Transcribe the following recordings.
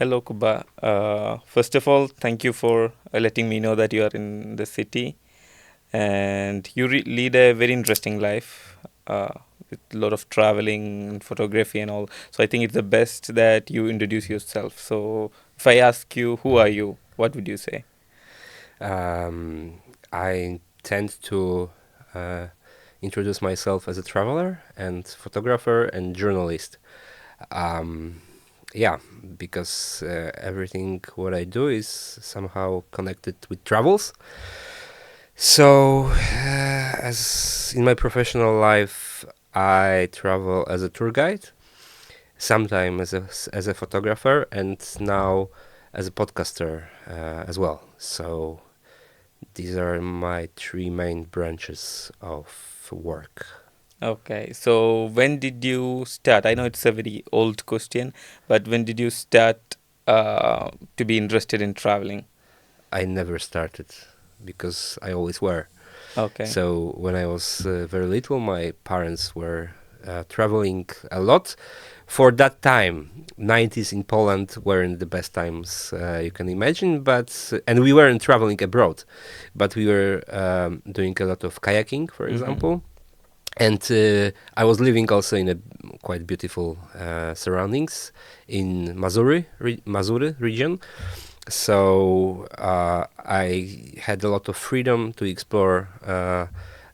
Hello, Kuba. First of all, thank you for letting me know that you are in the city and you lead a very interesting life with a lot of traveling and photography and all. So I think it's the best that you introduce yourself. So if I ask you, who are you? What would you say? Um, I tend to uh, introduce myself as a traveler and photographer and journalist. Um, yeah, because everything what I do is somehow connected with travels. So, as in my professional life, I travel as a tour guide, sometimes as a photographer, and now as a podcaster as well. So these are my three main branches of work. Okay, so when did you start? I know it's a very old question, but when did you start to be interested in traveling? I never started because I always were. Okay. So when I was very little, my parents were traveling a lot. For that time, 90s in Poland weren't the best times you can imagine, but and we weren't traveling abroad, but we were doing a lot of kayaking, for Mm-hmm. example. And I was living also in a quite beautiful surroundings in Mazury region. So I had a lot of freedom to explore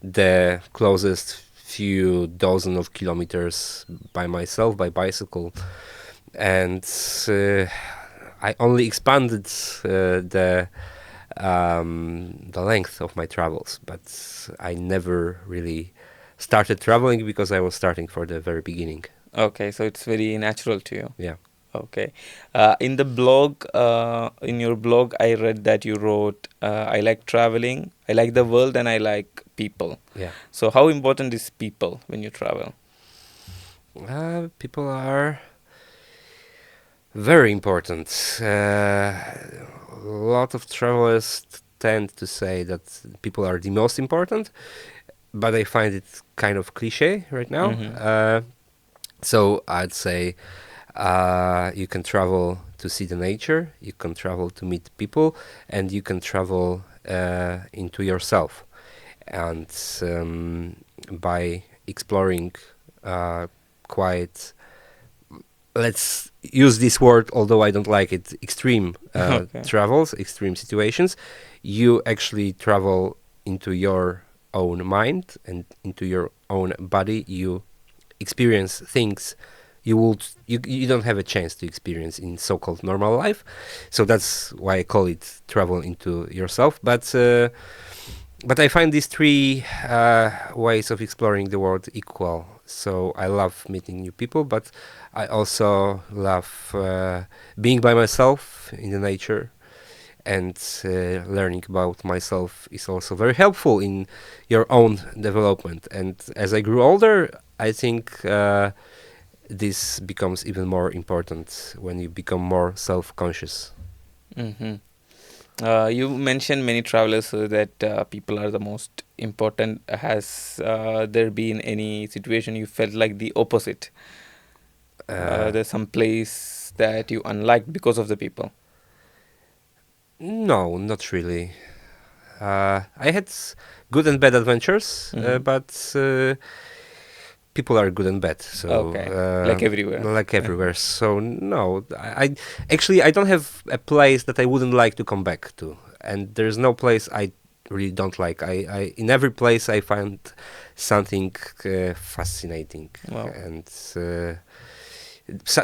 the closest few dozen of kilometers by myself by bicycle, and I only expanded the length of my travels, but I never really started traveling because I was starting for the very beginning. Okay, so it's very natural to you. Yeah, Okay. In your blog, I read that you wrote, I like traveling, I like the world, and I like people. yeah. So, how important is people when you travel? People are very important. A lot of travelers tend to say that people are the most important, but I find it kind of cliche right now. Mm-hmm. So I'd say you can travel to see the nature, you can travel to meet people, and you can travel into yourself. And by exploring uh, quite, let's use this word, although I don't like it, extreme Okay. travels, extreme situations, you actually travel into your own mind and into your own body. You experience things you don't have a chance to experience in so-called normal life. So that's why I call it travel into yourself. But I find these three ways of exploring the world equal. So I love meeting new people, but I also love being by myself in the nature, and learning about myself is also very helpful in your own development. And as I grew older, I think this becomes even more important when you become more self-conscious. Mm-hmm. You mentioned many travelers that people are the most important. Has there been any situation you felt like the opposite? Uh, There's some place that you unliked because of the people. no, not really. I had good and bad adventures, Mm-hmm. but people are good and bad. So Okay, like everywhere. like everywhere. So no, I actually I don't have a place that I wouldn't like to come back to, and there's no place I really don't like. I in every place I find something fascinating, Wow. and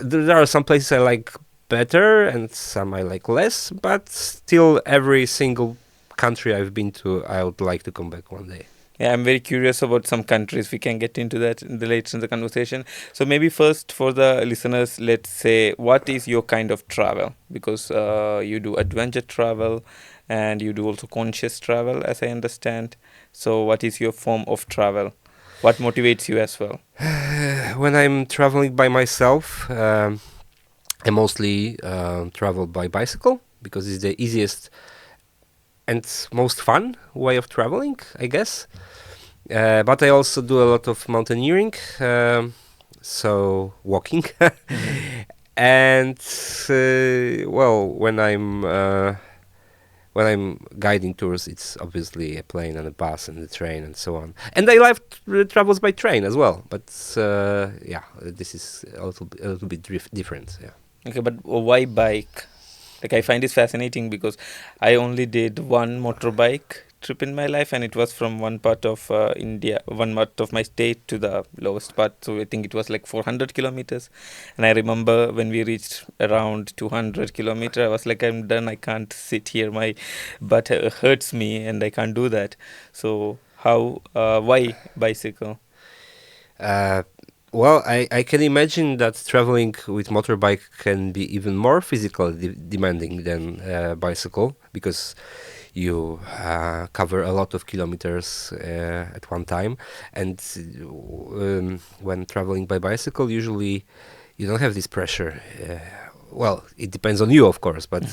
there are some places I like better and some I like less, but still every single country I've been to, I would like to come back one day. Yeah, I'm very curious about some countries. We can get into that in the later in the conversation. So maybe first for the listeners, let's say what is your kind of travel? Because you do adventure travel, and you do also conscious travel, as I understand. So what is your form of travel? What motivates you as well? When I'm traveling by myself, I mostly travel by bicycle because it's the easiest and most fun way of traveling, I guess. But I also do a lot of mountaineering, so walking. Mm-hmm. And well, when I'm guiding tours, it's obviously a plane and a bus and a train and so on. And I love travels by train as well. But yeah, this is a little bit different. Yeah. Okay, but why bike? Like I find this fascinating because I only did one motorbike trip in my life, and it was from one part of India, one part of my state to the lowest part. So I think it was like 400 kilometers. And I remember when we reached around 200 kilometer, I was like, I'm done. I can't sit here. My butt hurts me, and I can't do that. So why bicycle? Uh, well, I can imagine that traveling with motorbike can be even more physically demanding than bicycle because you cover a lot of kilometers at one time, and when traveling by bicycle, usually you don't have this pressure. Well, it depends on you, of course, but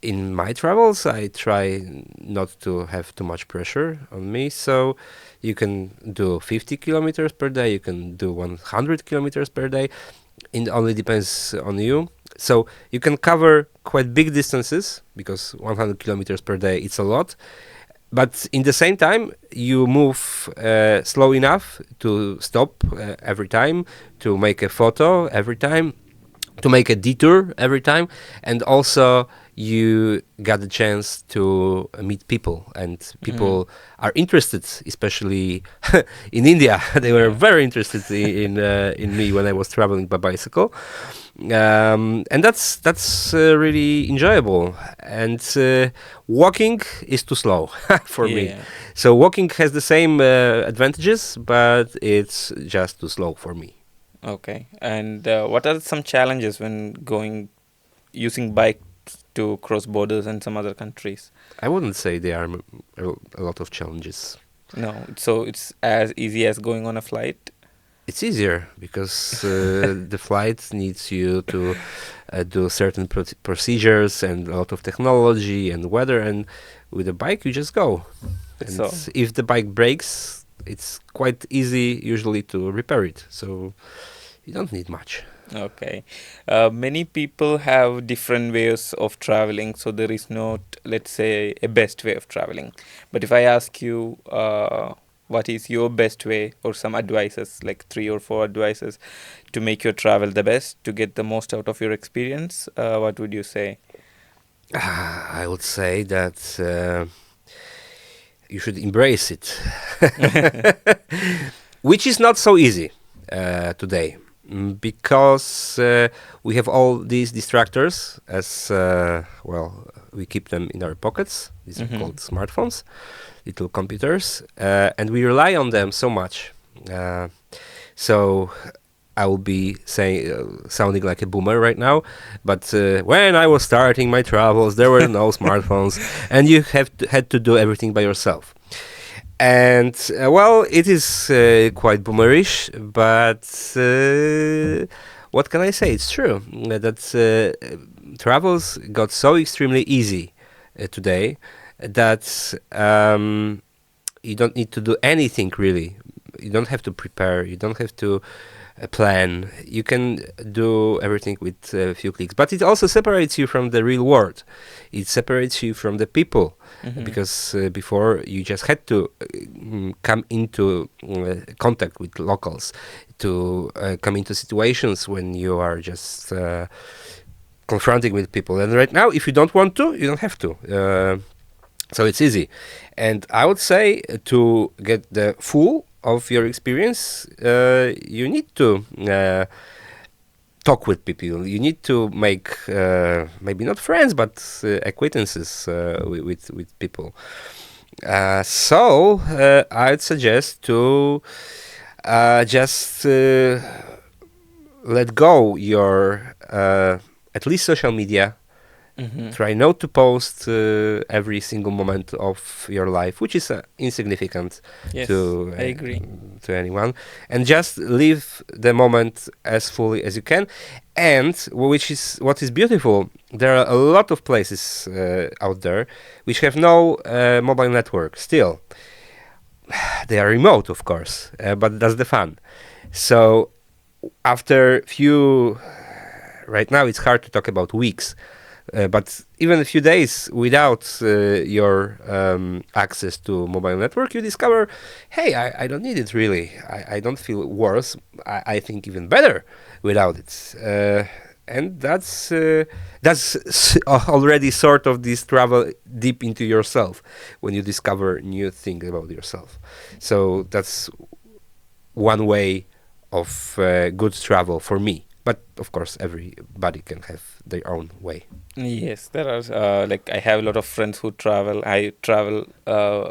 in my travels, I try not to have too much pressure on me. So you can do 50 kilometers per day, you can do 100 kilometers per day. It only depends on you. So you can cover quite big distances because 100 kilometers per day, it's a lot. But in the same time, you move slow enough to stop every time, to make a photo every time, to make a detour every time, and also you got the chance to meet people, and people are interested, especially in India. They were very interested in me when I was traveling by bicycle, and that's really enjoyable. And walking is too slow for me. Yeah. So walking has the same advantages, but it's just too slow for me. Okay. And what are some challenges when using bike to cross borders and some other countries? I wouldn't say there are a lot of challenges. No, so it's as easy as going on a flight. It's easier because the flight needs you to do certain procedures and a lot of technology and weather, and with a bike you just go. And So, if the bike breaks, it's quite easy usually to repair it. So you don't need much. okay. Many people have different ways of traveling, so there is not, let's say, a best way of traveling. But if I ask you, what is your best way, or some advices, like 3 or 4 advices, to make your travel the best, to get the most out of your experience, what would you say? I would say that you should embrace it, which is not so easy today. Because we have all these distractors, as well, we keep them in our pockets. These are called smartphones, little computers, and we rely on them so much. So I will be sounding like a boomer right now, but when I was starting my travels, there were no smartphones, and you had to do everything by yourself. And well, it is quite boomerish, but what can I say? It's true that travels got so extremely easy today that you don't need to do anything really. You don't have to prepare. You don't have to plan. You can do everything with a few clicks. But it also separates you from the real world. It separates you from the people. Because before you just had to come into contact with locals, to come into situations when you are just confronting with people. And right now, if you don't want to, you don't have to. So it's easy. And I would say to get the full of your experience, you need to talk with people. You need to make maybe not friends, but acquaintances with people. So I'd suggest to just let go your at least social media. Try not to post every single moment of your life, which is insignificant Yes, to I agree. to anyone, and just live the moment as fully as you can. And which is what is beautiful, there are a lot of places out there which have no mobile network. Still, they are remote, of course, but that's the fun. So after few right now it's hard to talk about weeks. But even a few days without your access to mobile network, you discover, hey, I don't need it really. I don't feel worse. I think even better without it. And that's already sort of this travel deep into yourself when you discover new things about yourself. So that's one way of good travel for me. But of course, everybody can have their own way. Yes, there are like I have a lot of friends who travel. I travel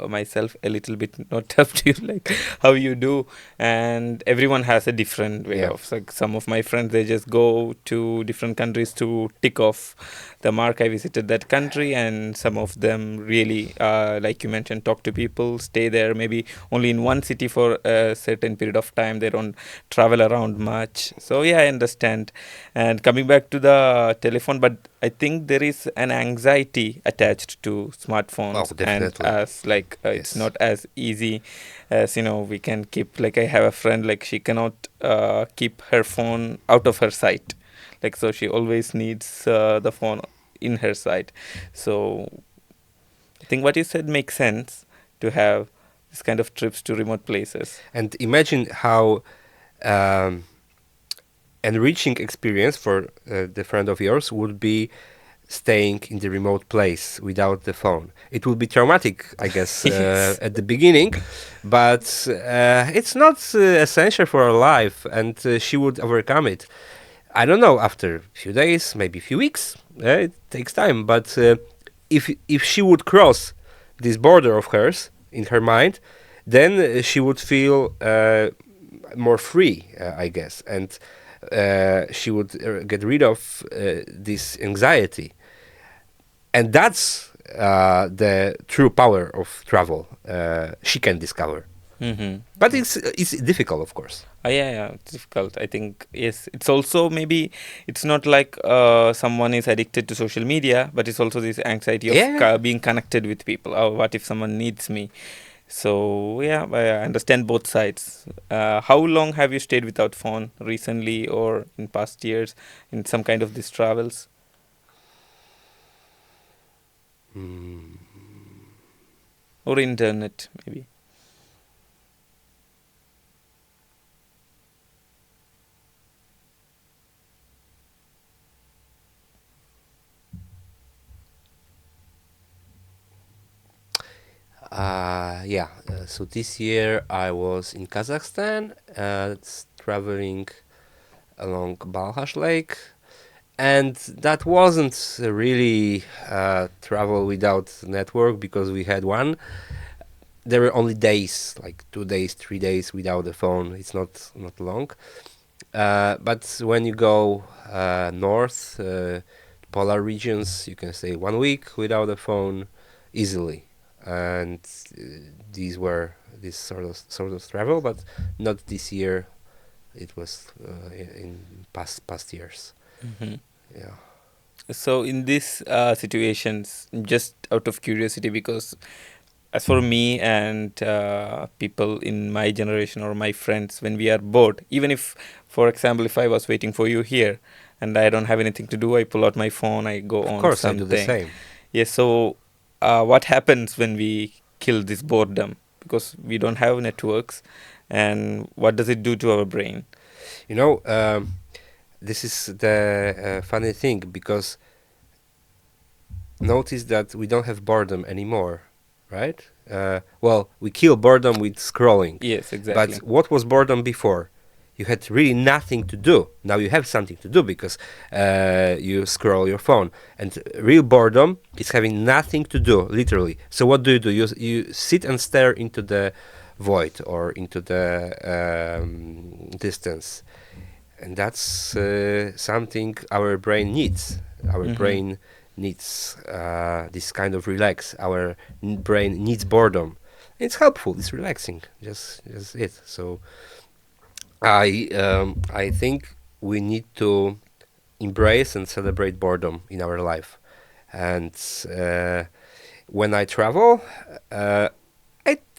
myself a little bit, not up to you like how you do, and everyone has a different way Yeah. of. Like some of my friends, they just go to different countries to tick off the mark I visited that country, and some of them really, like you mentioned, talk to people, stay there maybe only in one city for a certain period of time. They don't travel around much. So yeah, I understand. And coming back to the telephone, but I think there is an anxiety attached to Oh, smartphones, and definitely. as like it's Yes. not as easy as we can keep. Like I have a friend, like she cannot keep her phone out of her sight, like so she always needs the phone in her sight. So I think what you said makes sense to have this kind of trips to remote places. And imagine how um, enriching experience for the friend of yours would be staying in the remote place without the phone. It would be traumatic, I guess, Yes. at the beginning, but it's not essential for her life, and she would overcome it. I don't know, after a few days, maybe a few weeks. It takes time, but if she would cross this border of hers in her mind, then she would feel more free, I guess, and she would get rid of this anxiety, and that's the true power of travel. She can discover, but Mm-hmm. it's difficult, of course. Yeah, yeah, it's difficult. I think yes, it's also maybe it's not like someone is addicted to social media, but it's also this anxiety of Yeah. being connected with people. Oh, what if someone needs me? So yeah, I understand both sides. How long have you stayed without phone recently, or in past years, in some kind of these travels, Mm. or internet maybe? Yeah. So this year I was in Kazakhstan, traveling along Balhash Lake, and that wasn't really travel without network because we had one. There were only days, like 2 days, 3 days without the phone. It's not long. But when you go north, polar regions, you can stay 1 week without a phone easily. And these were this sort of travel, but not this year. It was in past years. Hmm. Yeah. So in these situations, just out of curiosity, because as for me and people in my generation or my friends, when we are bored, even if, for example, if I was waiting for you here and I don't have anything to do, I pull out my phone, I go Of on course, I do the something. same. Yes. So what happens when we kill this boredom, because we don't have networks, and what does it do to our brain? You know, this is the funny thing because notice that we don't have boredom anymore, right? Well, we kill boredom with scrolling. Yes, But exactly. what was boredom before? You had really nothing to do. Now you have something to do because you scroll your phone. And real boredom is having nothing to do, literally. So what do? You sit and stare into the void or into the distance. And that's something our brain needs. Our Mm-hmm. brain needs this kind of relax. Our brain needs boredom. It's helpful. It's relaxing. Just it. So I think we need to embrace and celebrate boredom in our life. And when I travel, I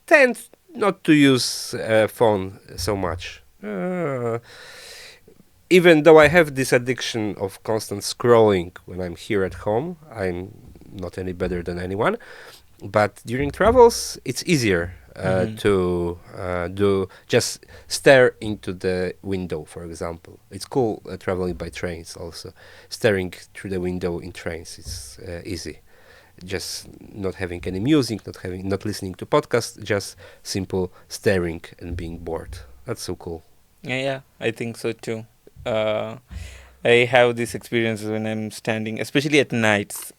tend not to use phone so much. even though I have this addiction of constant scrolling when I'm here at home, I'm not any better than anyone. But during travels, it's easier to do just stare into the window, for example. It's cool traveling by trains also. Staring through the window in trains is easy. Just not having any music, not listening to podcasts, just simple staring and being bored. That's so cool. Yeah, I think so too. Uh, I have this experience when I'm standing, especially at nights,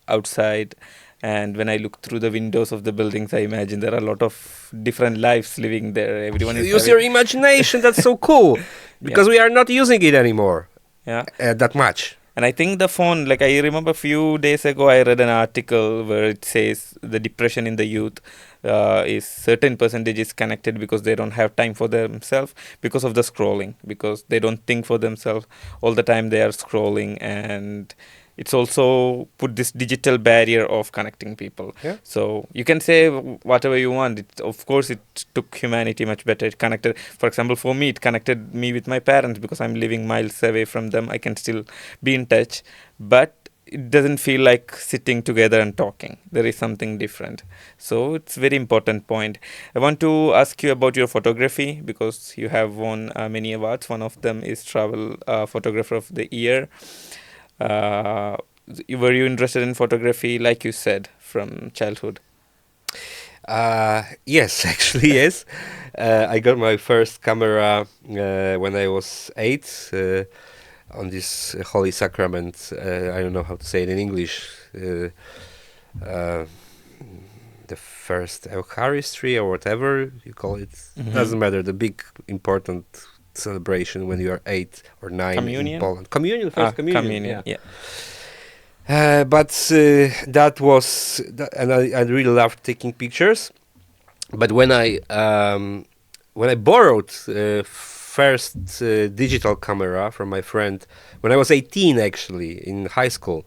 outside, and when I look through the windows of the buildings, I imagine there are a lot of different lives living there. Everyone You is use having, your imagination. That's so cool because yeah, we are not using it anymore yeah. that much. And I think the phone, like I remember a few days ago, I read an article where it says the depression in the youth is certain percentage is connected because they don't have time for themselves because of the scrolling, because they don't think for themselves all the time they are scrolling, and it's also put this digital barrier of connecting people. Yeah. So you can say whatever you want. Of course, it took humanity much better. It connected, for example, for me, it connected me with my parents because I'm living miles away from them. I can still be in touch, but it doesn't feel like sitting together and talking. There is something different. So it's very important point. I want to ask you about your photography because you have won many awards. One of them is Travel Photographer of the Year. uh, were you interested in photography, like you said, from childhood? Yes, actually, yes. I got my first camera when I was 8 on this Holy Sacrament. I don't know how to say it in English. Uh, the first Eucharistry or whatever you call it. Doesn't matter. The big important celebration when you are 8 or 9 in Communion. Poland. Communion, first communion. Communion. Yeah. But that was, and I really loved taking pictures. But when I borrowed first digital camera from my friend when I was 18, actually in high school,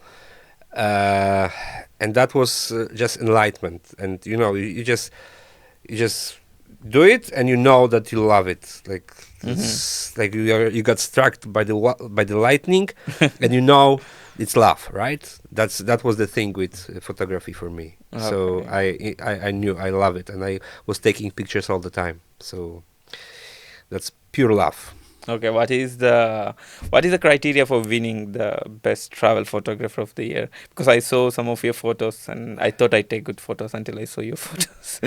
and that was just enlightenment. And you just do it, and you know that you love it. Like it's like you got struck by the lightning, and you know it's love, right? That was the thing with photography for me. So Okay. I knew I love it, and I was taking pictures all the time. So that's pure love. Okay, what is the criteria for winning the best travel photographer of the year? Because I saw some of your photos and I thought I take good photos until I saw your photos.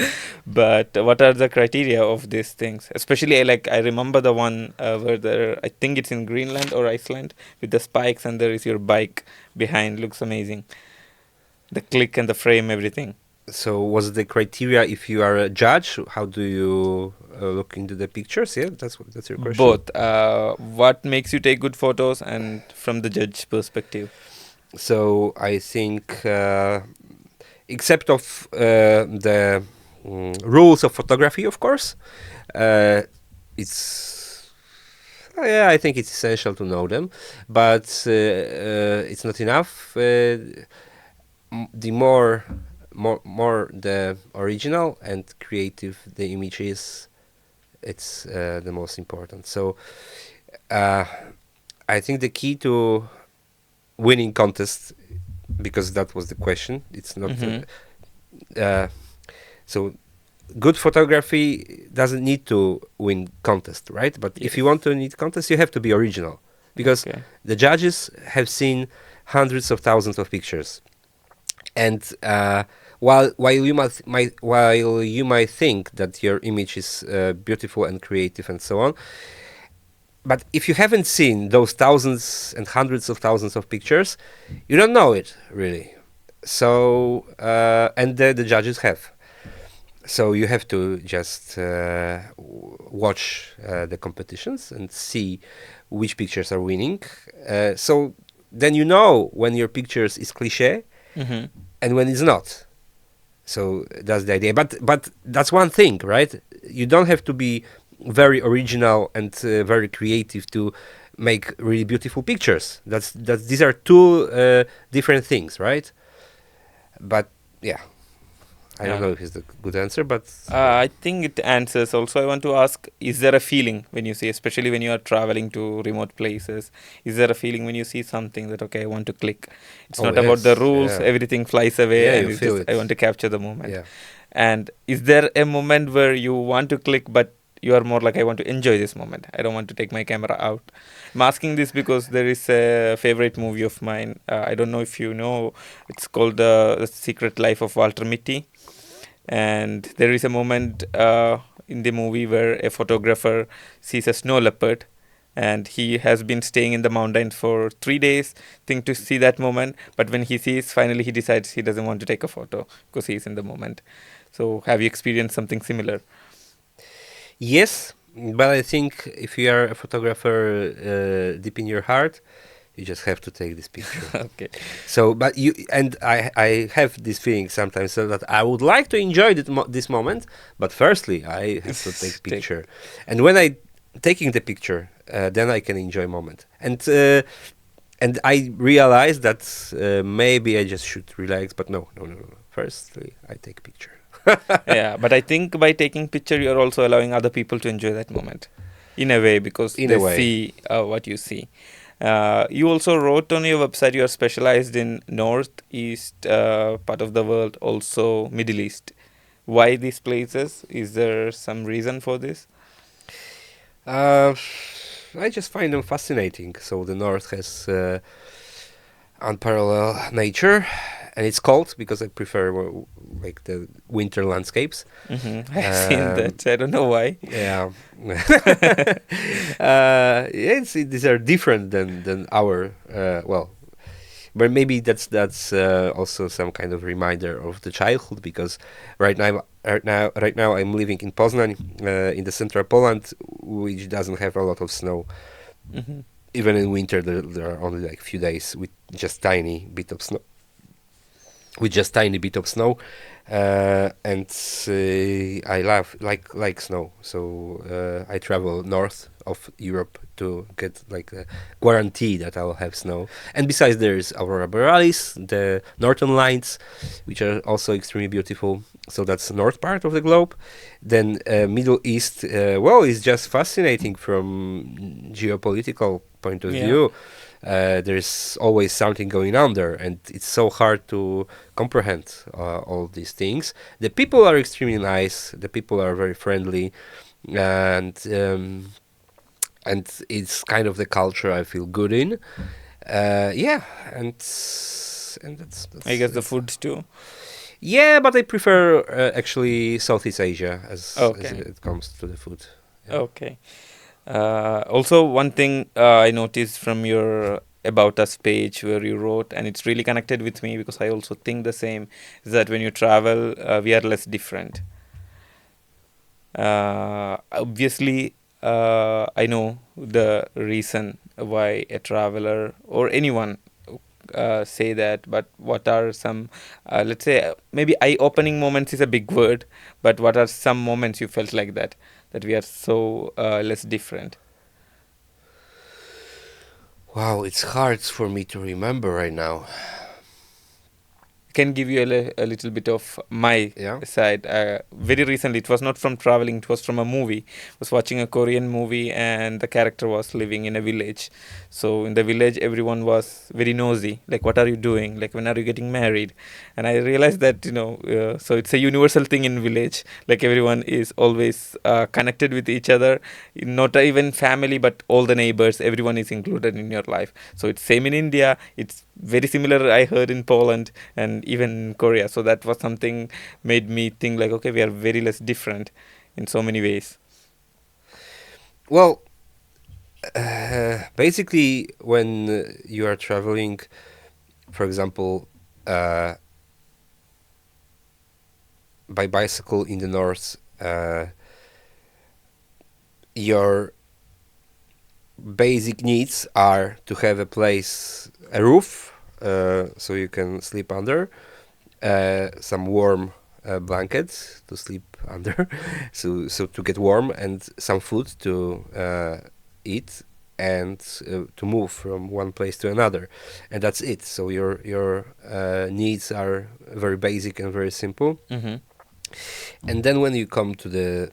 But what are the criteria of these things? Especially I remember the one where I think it's in Greenland or Iceland with the spikes and there is your bike behind. Looks amazing. The click and the frame, everything. So was the criteria if you are a judge? How do you look into the pictures? Yeah, that's your question. Both. What makes you take good photos and from the judge perspective? So I think, except of the rules of photography, of course, it's yeah, I think it's essential to know them, but it's not enough. The more the original and creative the image is, it's the most important. So uh, I think the key to winning contests, because that was the question, it's not uh, so good photography doesn't need to win contest, right? But if you Yes. want to win contest, you have to be original, because Okay. the judges have seen hundreds of thousands of pictures. And while you might think that your image is beautiful and creative and so on, but if you haven't seen those thousands and hundreds of thousands of pictures, you don't know it really. So and the judges have. So you have to just watch the competitions and see which pictures are winning. So then you know when your pictures is cliche Mm-hmm. and when it's not. So that's the idea. But that's one thing, right? You don't have to be very original and very creative to make really beautiful pictures. That's these are two different things, right? But yeah, I don't know if it's the good answer, but I think it answers. Also, I want to ask: is there a feeling when you see, especially when you are traveling to remote places, is there a feeling when you see something that okay, I want to click? It's oh not about the yes, rules; yeah, everything flies away, yeah, and you it's feel just I it. want to capture the moment. Yeah. And is there a moment where you want to click, but you are more like I want to enjoy this moment. I don't want to take my camera out. I'm asking this because there is a favorite movie of mine. I don't know if you know. It's called The Secret Life of Walter Mitty, and there is a moment in the movie where a photographer sees a snow leopard, and he has been staying in the mountains for 3 days think to see that moment, but when he sees, finally he decides he doesn't want to take a photo because he's in the moment. So have you experienced something similar? Yes, but I think if you are a photographer deep in your heart, you just have to take this picture. Okay. So, but you and I have this feeling sometimes so that I would like to enjoy this moment, but firstly, I have to take Take. picture, and when I taking the picture, then I can enjoy moment. And I realized that maybe I just should relax, but no, no, no, no. Firstly, I take picture. Yeah, but I think by taking picture you're also allowing other people to enjoy that moment in a way because In they a way. see what you see. You also wrote on your website you are specialized in northeast part of the world, also Middle East. Why these places? Is there some reason for this? Uh, I just find them fascinating. So the North has unparalleled nature, and it's cold because I prefer like the winter landscapes. I've seen Um, that. I don't know why. yeah, these are different than our well, but maybe that's also some kind of reminder of the childhood because right now I'm living in Poznań, in the central Poland, which doesn't have a lot of snow. Hmm. Even in winter, there are only like few days with just tiny bit of snow. With just tiny bit of snow, and I love like snow. So I travel north of Europe to get like a guarantee that I'll have snow. And besides, there's Aurora Borealis, the Northern Lights, which are also extremely beautiful. So that's the north part of the globe. Then Middle East, well, is just fascinating from geopolitical point of Yeah. view. There's always something going on there, and it's so hard to comprehend all these things. The people are extremely nice. The people are very friendly, and and it's kind of the culture I feel good in. Yeah, and I that's guess the food too. yeah, but I prefer actually Southeast Asia as Okay. it comes to the food. Yeah. Okay. Also, one thing I noticed from your About Us page where you wrote, and it's really connected with me because I also think the same, is that when you travel, we are less different. Obviously, I know the reason why a traveler or anyone say that, but what are some, let's say, maybe eye-opening moments is a big word, but what are some moments you felt like that we are so less different? Wow, it's hard for me to remember right now. Can give you a little bit of my Yeah. side. Very recently, it was not from traveling; it was from a movie. I was watching a Korean movie, and the character was living in a village. So in the village, everyone was very nosy. Like, what are you doing? Like, when are you getting married? And I realized that so it's a universal thing in village. Like everyone is always connected with each other, not even family, but all the neighbors. Everyone is included in your life. So it's same in India. It's very similar. I heard in Poland and even in Korea. So that was something made me think like, okay, we are very less different in so many ways. Well, basically, when you are traveling, for example, uh, by bicycle in the north, your basic needs are to have a place, a roof, so you can sleep under, some warm blankets to sleep under, so to get warm, and some food to eat. and to move from one place to another, and that's it. So your needs are very basic and very simple. Mm-hmm. And then when you come to the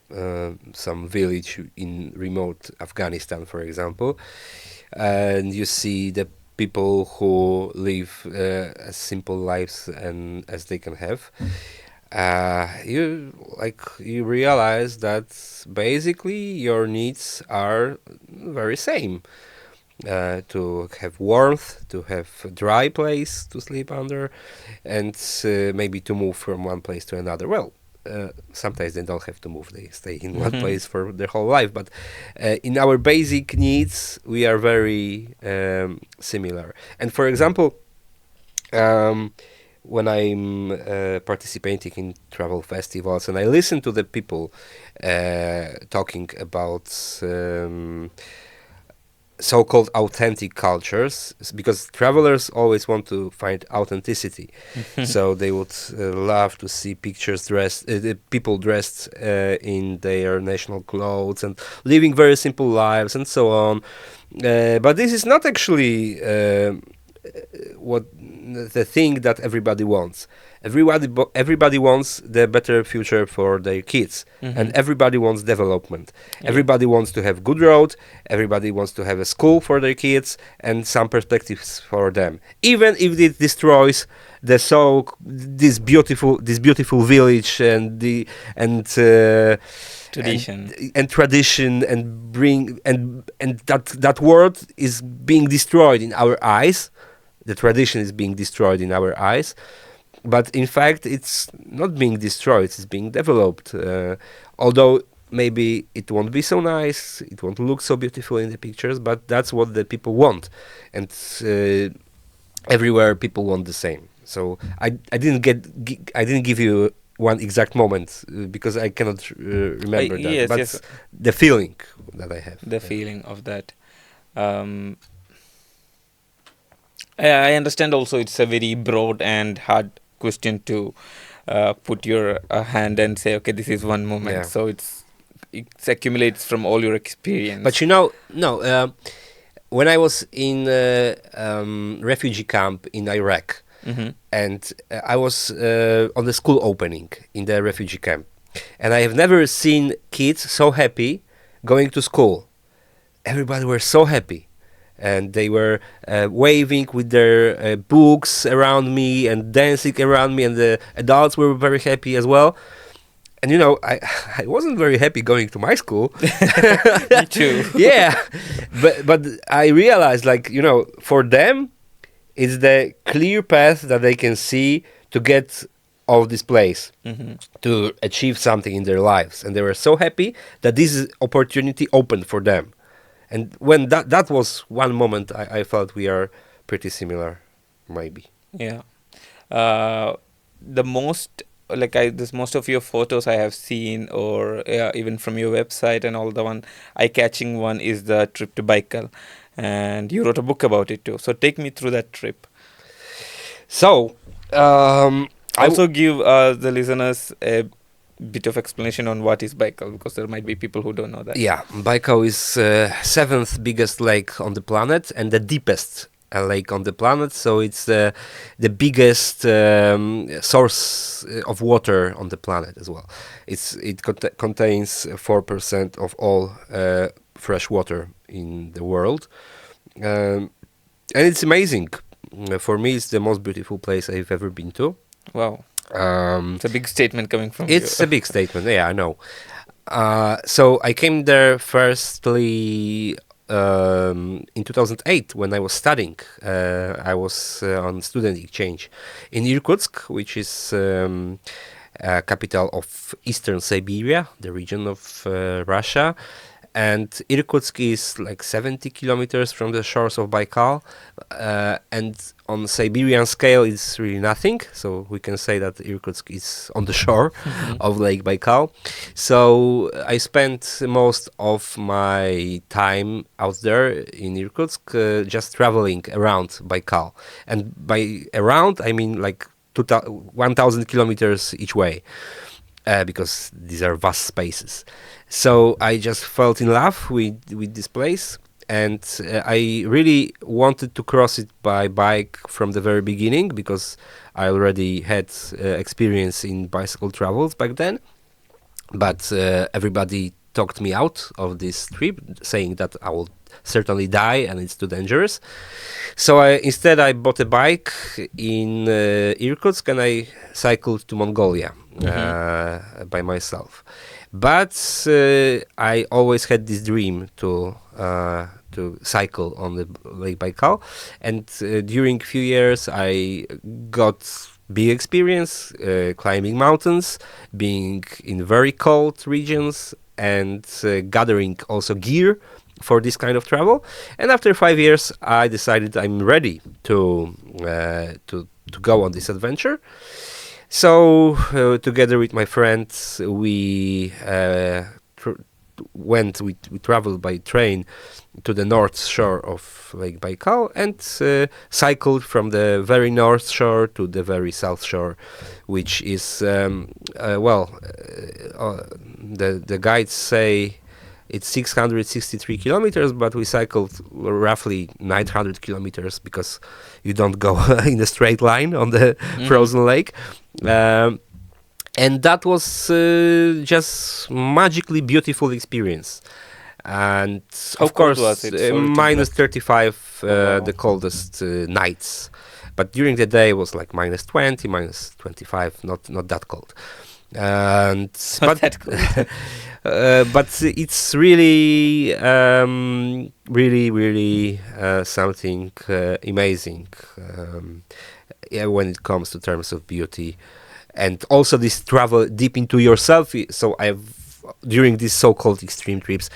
some village in remote Afghanistan, for example, and you see the people who live as simple lives and as they can have, you realize that basically your needs are very same. To have warmth, to have a dry place to sleep under, and maybe to move from one place to another. Well, sometimes they don't have to move; they stay in one Mm-hmm. place for their whole life. But in our basic needs, we are very similar. And for example, um, when I'm participating in travel festivals and I listen to the people talking about so-called authentic cultures, because travelers always want to find authenticity, so they would love to see pictures dressed the people dressed in their national clothes and living very simple lives and so on, but this is not actually what the thing that everybody wants. Everybody wants the better future for their kids, and Mm-hmm. everybody wants development. Yeah. Everybody wants to have good road. Everybody wants to have a school for their kids and some perspectives for them. Even if it destroys this beautiful village Tradition. and tradition and bring and that world is being destroyed in our eyes. The tradition is being destroyed in our eyes, but in fact it's not being destroyed, it's being developed, although maybe it won't be so nice, it won't look so beautiful in the pictures, but that's what the people want, and everywhere people want the same. So I didn't give you one exact moment because I cannot remember that, Yes, but yes. the feeling that I have. The feeling of that. Um, I understand also it's a very broad and hard question to put your hand and say, okay, this is one moment. Yeah. So it accumulates from all your experience. But no, when I was in refugee camp in Iraq, Mm-hmm. and I was on the school opening in the refugee camp, and I have never seen kids so happy going to school. Everybody were so happy, and they were waving with their books around me and dancing around me, and the adults were very happy as well. And I wasn't very happy going to my school. Me too. Yeah, but I realized, like, for them it's the clear path that they can see to get of this place, Mm-hmm. to achieve something in their lives, and they were so happy that this opportunity opened for them. And when that was one moment, I felt we are pretty similar, maybe. Yeah. The most this most of your photos I have seen, or even from your website, and all the one eye-catching one is the trip to Baikal, and you wrote a book about it too. So take me through that trip. So Also give the listeners a bit of explanation on what is Baikal, because there might be people who don't know that. yeah, Baikal is seventh biggest lake on the planet and the deepest lake on the planet. So it's the biggest source of water on the planet as well. It contains 4% of all fresh water in the world, and it's amazing. For me, it's the most beautiful place I've ever been to. Wow, Um, it's a big statement coming from it's you. a big statement. Yeah, I know. So I came there firstly in 2008 when I was studying. I was on student exchange in Irkutsk, which is capital of Eastern Siberia, the region of Russia. And Irkutsk is like 70 kilometers from the shores of Baikal, and on Siberian scale, it's really nothing. So we can say that Irkutsk is on the shore of Lake Baikal. So I spent most of my time out there in Irkutsk, just traveling around Baikal. And by around, I mean like 1,000 kilometers each way, because these are vast spaces. So I just fell in love with this place, and I really wanted to cross it by bike from the very beginning because I already had experience in bicycle travels back then. But everybody talked me out of this trip, saying that I will certainly die and it's too dangerous. So instead I bought a bike in Irkutsk and I cycled to Mongolia by myself. But I always had this dream to cycle on the Lake Baikal, and during a few years I got big experience climbing mountains, being in very cold regions, and gathering also gear for this kind of travel. And after 5 years, I decided I'm ready to go on this adventure. So together with my friends, we we traveled by train to the north shore of Lake Baikal and cycled from the very north shore to the very south shore, which is the guides say it's 663 kilometers, but we cycled roughly 900 kilometers because you don't go in a straight line on the frozen lake. And that was just magically beautiful experience. And How of cold course, was it? Sorry to minus interrupt. 35, Wow. the coldest nights. But during the day it was like minus 20, minus 25, not that cold. And Not but that cold. but it's really really something amazing, yeah, when it comes to terms of beauty, and also this travel deep into yourself. So I've during these so-called extreme trips,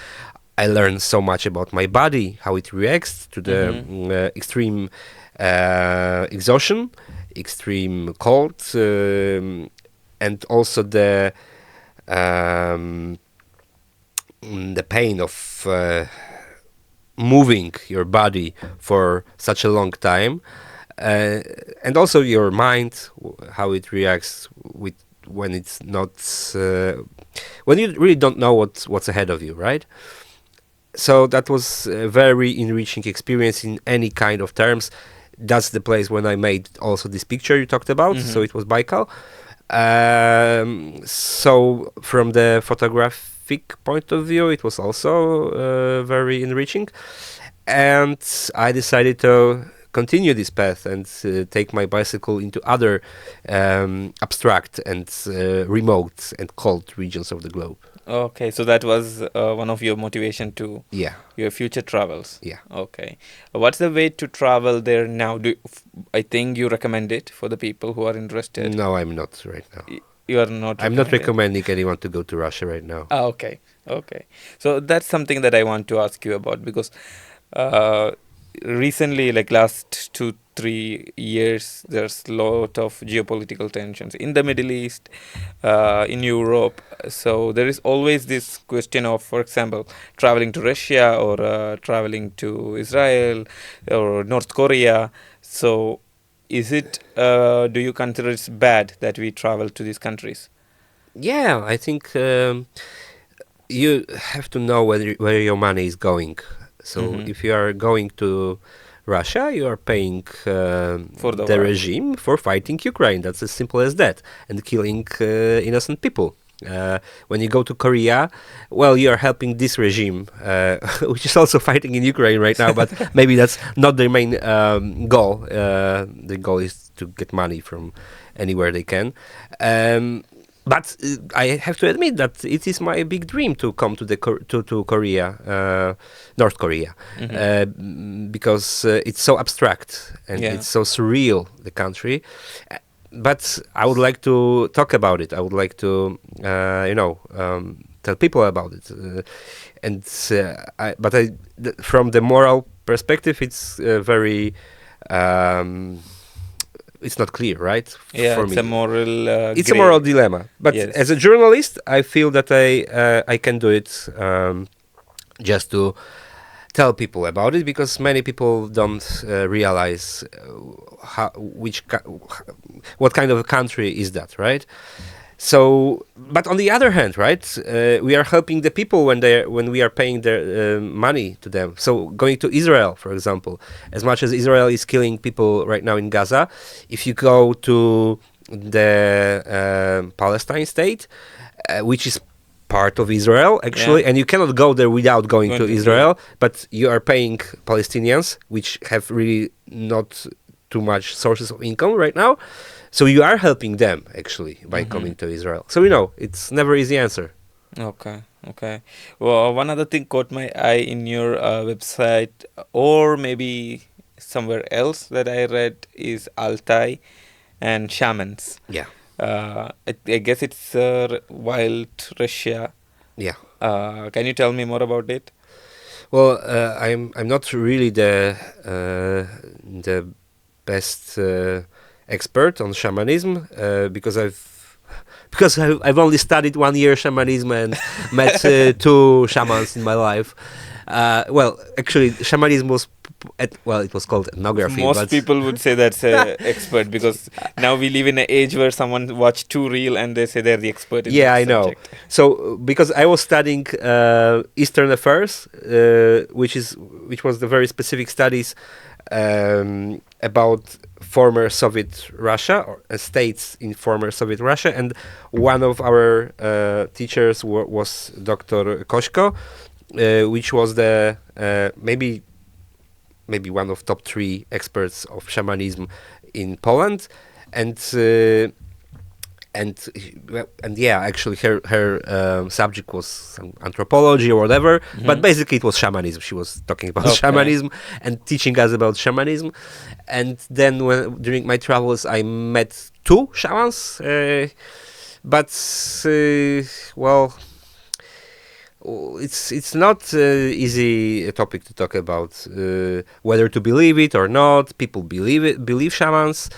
I learned so much about my body, how it reacts to the extreme exhaustion, extreme cold, and also the pain of moving your body for such a long time, and also your mind, how it reacts with when it's not when you really don't know what's ahead of you, right? So that was a very enriching experience in any kind of terms. That's the place when I made also this picture you talked about. So it was Baikal. So from the photographic point of view, it was also very enriching, and I decided to continue this path and take my bicycle into other abstract and remote and cold regions of the globe. Okay, so that was one of your motivation to Yeah, your future travels. yeah. Okay. What's the way to travel there now? I think you recommend it for the people who are interested. No, I'm not right now. You are not I'm not recommending. recommending anyone to go to Russia right now. Ah, okay. Okay. So that's something that I want to ask you about because uh, recently, like last 2-3 years, there's a lot of geopolitical tensions in the Middle East, in Europe. So there is always this question of, for example, traveling to Russia or traveling to Israel or North Korea. So do you consider it's bad that we travel to these countries? Yeah, I think you have to know where your money is going. So if you are going to Russia, you are paying For the the war. regime for fighting Ukraine. That's as simple as that, and killing innocent people. When you go to Korea, well, you are helping this regime, which is also fighting in Ukraine right now. But maybe that's not their main goal. The goal is to get money from anywhere they can. But I have to admit that it is my big dream to come to to Korea, North Korea, because it's so abstract and Yeah. it's so surreal, the country. But I would like to talk about it. I would like to, tell people about it. From the moral perspective, it's very. It's not clear, right? Yeah, For it's me, a moral it's a gray. moral dilemma. But Yes. as a journalist, I feel that I can do it, just to tell people about it, because many people don't realize what kind of a country is that, right? So, but on the other hand, right, we are helping the people when we are paying their money to them. So, going to Israel, for example, as much as Israel is killing people right now in Gaza, if you go to the Palestine state, which is part of Israel Yeah. actually, and you cannot go there without going Going to to Israel. Israel, but you are paying Palestinians, which have really not too much sources of income right now. So you are helping them actually by Mm-hmm. coming to Israel. So it's never easy answer. Okay, okay. Well, one other thing caught my eye in your website, or maybe somewhere else that I read, is Altai and shamans. Yeah, I guess it's wild Russia. yeah. Can you tell me more about it? Well, I'm not really the best expert on shamanism because I've only studied 1 year shamanism and met two shamans in my life. Well, actually, shamanism was it was called ethnography, Most but people would say that's a expert, because now we live in an age where someone watch two reel and they say they're the expert in yeah, that I know. subject. So because I was studying Eastern affairs, which was the very specific studies about former Soviet Russia or states in former Soviet Russia, and one of our teachers was Dr. Koshko, which was the maybe one of top 3 experts of shamanism in Poland, and and yeah, actually her subject was some anthropology or whatever, but basically it was shamanism. She was talking about Okay. shamanism and teaching us about shamanism. And then during my travels I met 2 shamans, but well, it's not easy topic to talk about, whether to believe it or not. People believe shamans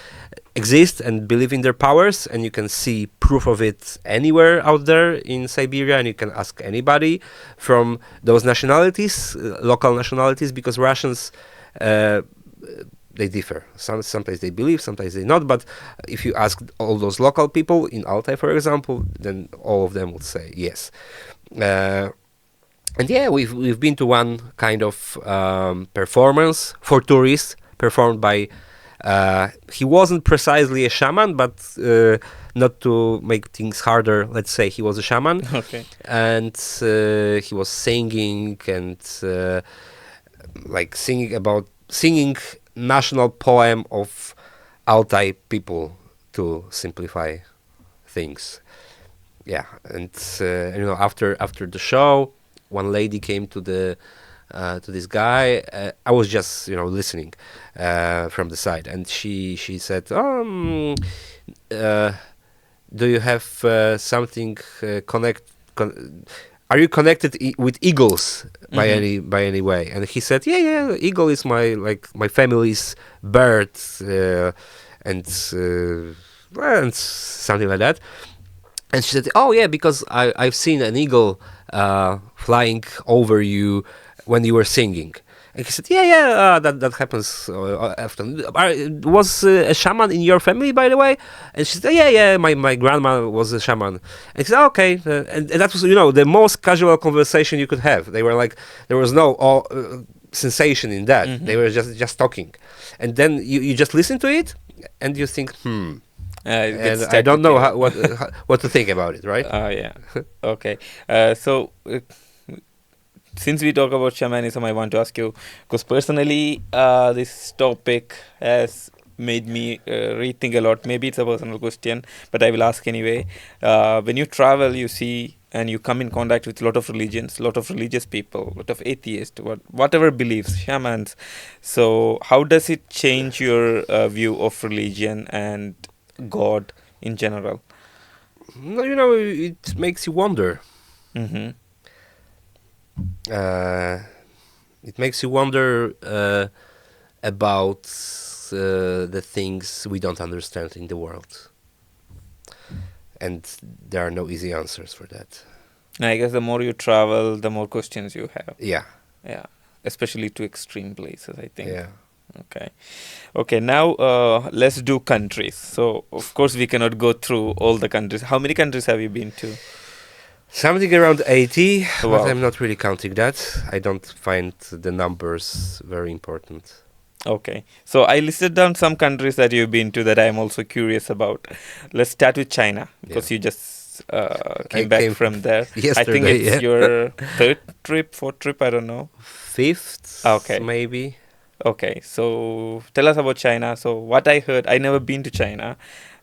exist and believe in their powers, and you can see proof of it anywhere out there in Siberia, and you can ask anybody from those nationalities, local nationalities, because Russians they differ. Sometimes they believe, sometimes they not. But if you ask all those local people in Altai, for example, then all of them would say yes. And yeah, we've been to one kind of performance for tourists, performed by. He wasn't precisely a shaman, but not to make things harder, let's say he was a shaman. Okay. And he was singing and like singing national poem of Altai people, to simplify things. Yeah, and after the show, one lady came to this guy. I was just listening from the side, and she said, "Do you have something are you connected with eagles by any way?" And he said, "Yeah, eagle is my family's bird, and and something like that." And she said, "Oh yeah, because I've seen an eagle flying over you when you were singing." And he said, "Yeah, that happens often. Was a shaman in your family, by the way?" And she said, "Yeah, my grandma was a shaman." And he said, "Okay," and that was the most casual conversation you could have. They were like, there was no sensation in that. They were just talking, and then you just listen to it, and you think, It gets and I stuck don't with know you. what to think about it, right? Yeah. Okay. So, since we talk about shamanism, I want to ask you, because personally, this topic has made me rethink a lot. Maybe it's a personal question, but I will ask anyway. When you travel, you see and you come in contact with a lot of religions, a lot of religious people, a lot of atheists, whatever beliefs, shamans. So, how does it change your view of religion and God in general? No, it makes you wonder. Mm-hmm. It makes you wonder about the things we don't understand in the world, and there are no easy answers for that. I guess the more you travel, the more questions you have. Yeah, Yeah, especially to extreme places, I think. yeah. Okay. Okay, now let's do countries. So, of course, we cannot go through all the countries. How many countries have you been to? Something around 80, but Wow. I'm not really counting that. I don't find the numbers very important. Okay. So, I listed down some countries that you've been to that I'm also curious about. Let's start with China Yeah. because you just I came back came from there. I think yesterday, it's yeah. your third trip, fourth trip, I don't know. Fifth, Okay. maybe. Okay, so tell us about China. So what I heard, I never been to China,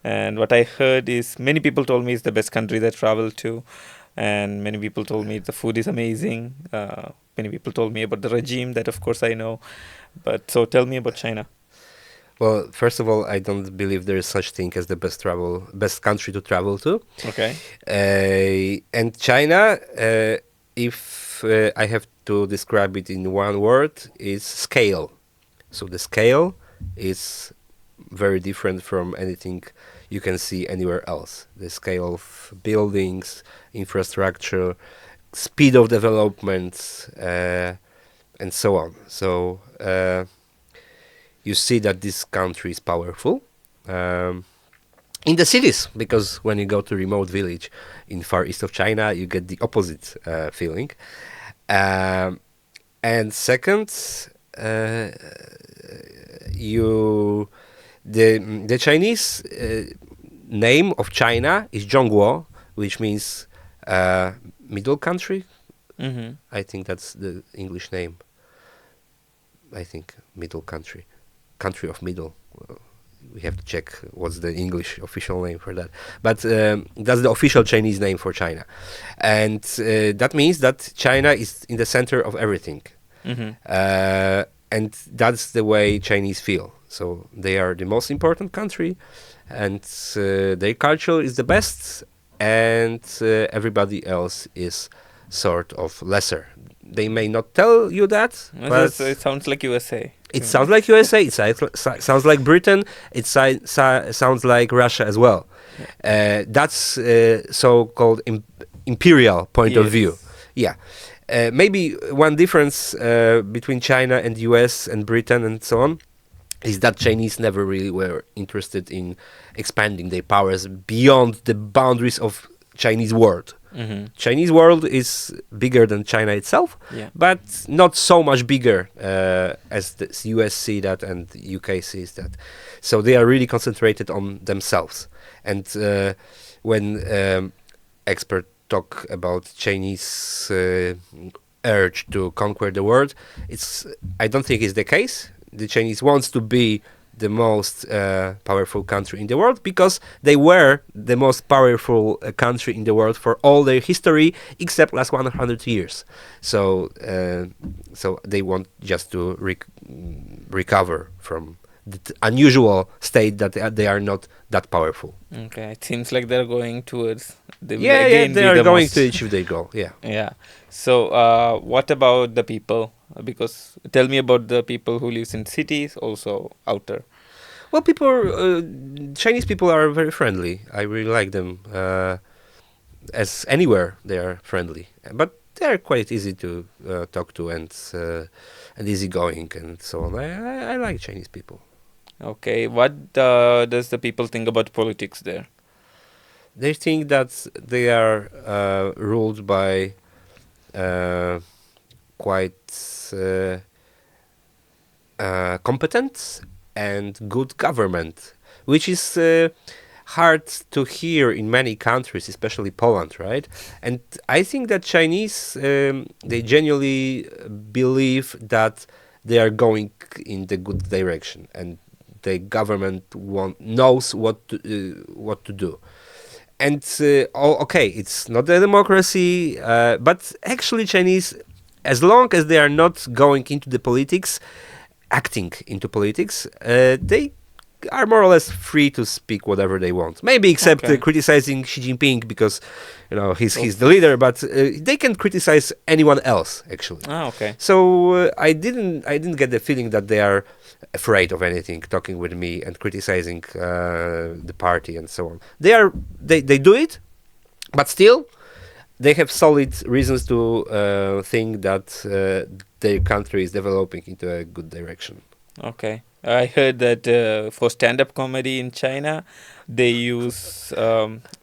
and what I heard is many people told me it's the best country they travel to, and many people told me the food is amazing. Many people told me about the regime, that of course I know. But so tell me about China. Well, first of all, I don't believe there is such thing as the best country to travel to. Okay. And China, if I have to describe it in one word, is scale. So the scale is very different from anything you can see anywhere else. The scale of buildings, infrastructure, speed of development, and so on. So you see that this country is powerful. Um, in the cities, because when you go to remote village in far east of China, you get the opposite feeling. Um, and second, uh, you the Chinese name of China is Zhongguo, which means middle country. Mm-hmm. I think that's the English name. I think middle country, country of middle. We have to check what's the English official name for that. But that's the official Chinese name for China. And that means that China is in the center of everything. Mm-hmm. And that's the way Chinese feel. So they are the most important country, and their culture is the best, and everybody else is sort of lesser. They may not tell you that, but It sounds like USA. it sounds like USA. It sounds like Britain. It sounds like Russia as well. That's so-called imperial point of view. Yeah. Maybe one difference between China and US and Britain and so on is that Chinese never really were interested in expanding their powers beyond the boundaries of Chinese world. Mm-hmm. Chinese world is bigger than China itself, Yeah. but not so much bigger as the US see that and the UK sees that. So they are really concentrated on themselves. And when experts talk about Chinese urge to conquer the world, I don't think it's the case. The Chinese wants to be the most powerful country in the world because they were the most powerful country in the world for all their history except last 100 years. So so they want just to recover from the unusual state that they are not that powerful. Okay, it seems like they're going towards they will Yeah, again they be are the going most. to achieve their goal. Yeah. Yeah. So, what about the people? Because tell me about the people who lives in cities, also outer. Well, Chinese people are very friendly. I really like them. As anywhere, they are friendly, but they are quite easy to talk to and easygoing and so on. I like Chinese people. Okay, what does the people think about politics there? They think that they are ruled by quite competent and good government, which is hard to hear in many countries, especially Poland, right? And I think that Chinese, they genuinely believe that they are going in the good direction, and the government knows what to do. And okay, it's not a democracy, but actually Chinese, as long as they are not going into the politics, acting into politics, they are more or less free to speak whatever they want. Maybe except Okay. criticizing Xi Jinping because he's the leader, but they can criticize anyone else actually. Ah, okay. So I didn't get the feeling that they are afraid of anything, talking with me and criticizing the party and so on. They do it, but still they have solid reasons to think that their country is developing into a good direction. Okay. I heard that for stand-up comedy in China, they use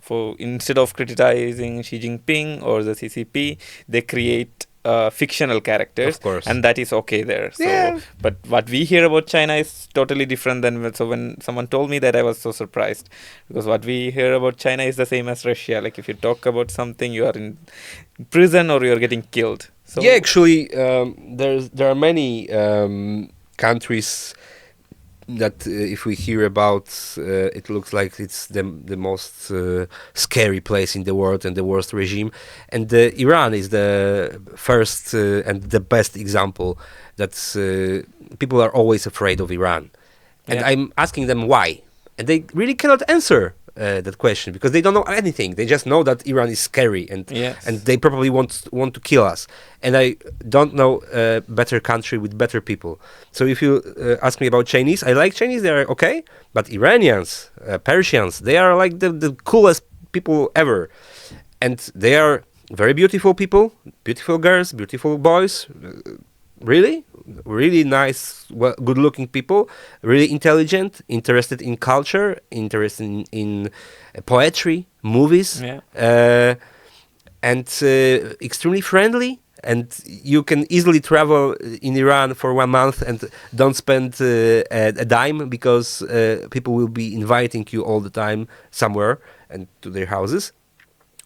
for instead of criticizing Xi Jinping or the CCP, they create fictional characters, Of course. and that is okay there. So, Yeah. but what we hear about China is totally different than. So when someone told me that, I was so surprised because what we hear about China is the same as Russia. Like if you talk about something, you are in prison or you are getting killed. Yeah, So actually, there are many countries that if we hear about, it looks like it's the most scary place in the world and the worst regime. And Iran is the first and the best example that people are always afraid of Iran. And yeah, I'm asking them why. And they really cannot answer that question because they don't know anything. They just know that Iran is scary and yes, they probably want to kill us. And I don't know a better country with better people. So if you ask me about Chinese, I like Chinese. They are okay, but Iranians, Persians, they are like the coolest people ever, and they are very beautiful people, beautiful girls, beautiful boys. Really, really nice, well, good-looking people, really intelligent, interested in culture, interested in poetry, movies, yeah. and extremely friendly. And you can easily travel in Iran for 1 month and don't spend a dime because people will be inviting you all the time somewhere and to their houses.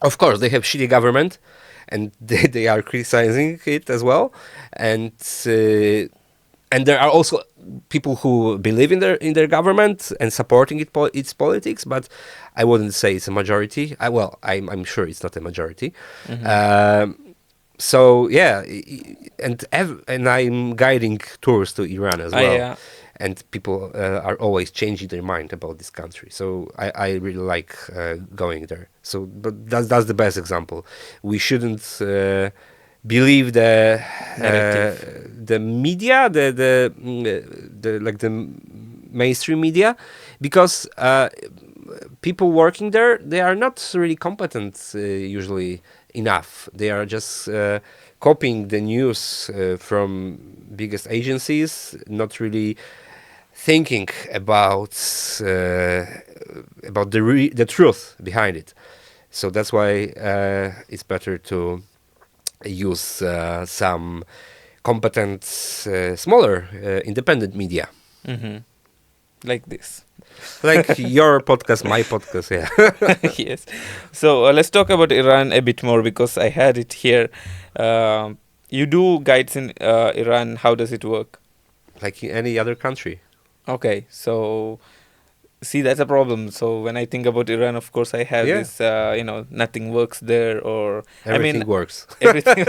Of course, they have shitty government, and they are criticizing it as well. And there are also people who believe in their government and supporting its politics, but I wouldn't say it's a majority. I'm sure it's not a majority. Hmm. Um, so yeah, and I'm guiding tours to Iran as I well, and people are always changing their mind about this country. So I really like going there. So, but that's the best example. We shouldn't believe Narrative. the media, the like the mainstream media, because people working there, they are not really competent usually enough. They are just copying the news from biggest agencies, not really thinking about the truth behind it. So that's why it's better to use some competent, smaller, independent media. Hmm. Like this. Like your podcast, my podcast, yeah. Yes. So let's talk about Iran a bit more because I had it here. You do guides in Iran. How does it work? Like in any other country. Okay. So see, that's a problem. So when I think about Iran, of course, I have Yeah, this, nothing works there, or I mean, everything works. everything.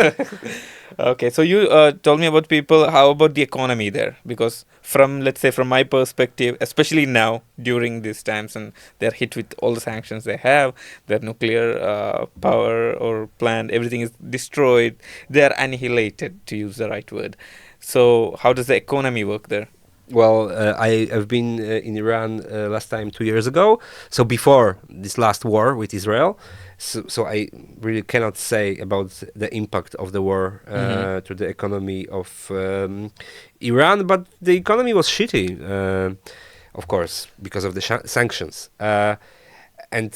Okay, so you told me about people. How about the economy there? Because from, let's say, from my perspective, especially now during these times, and they're hit with all the sanctions they have, their nuclear power or plant, everything is destroyed. They are annihilated, to use the right word. So how does the economy work there? Well, I have been in Iran last time 2 years ago, so before this last war with Israel. So I really cannot say about the impact of the war Mm-hmm. to the economy of Iran, but the economy was shitty, of course, because of the sanctions. And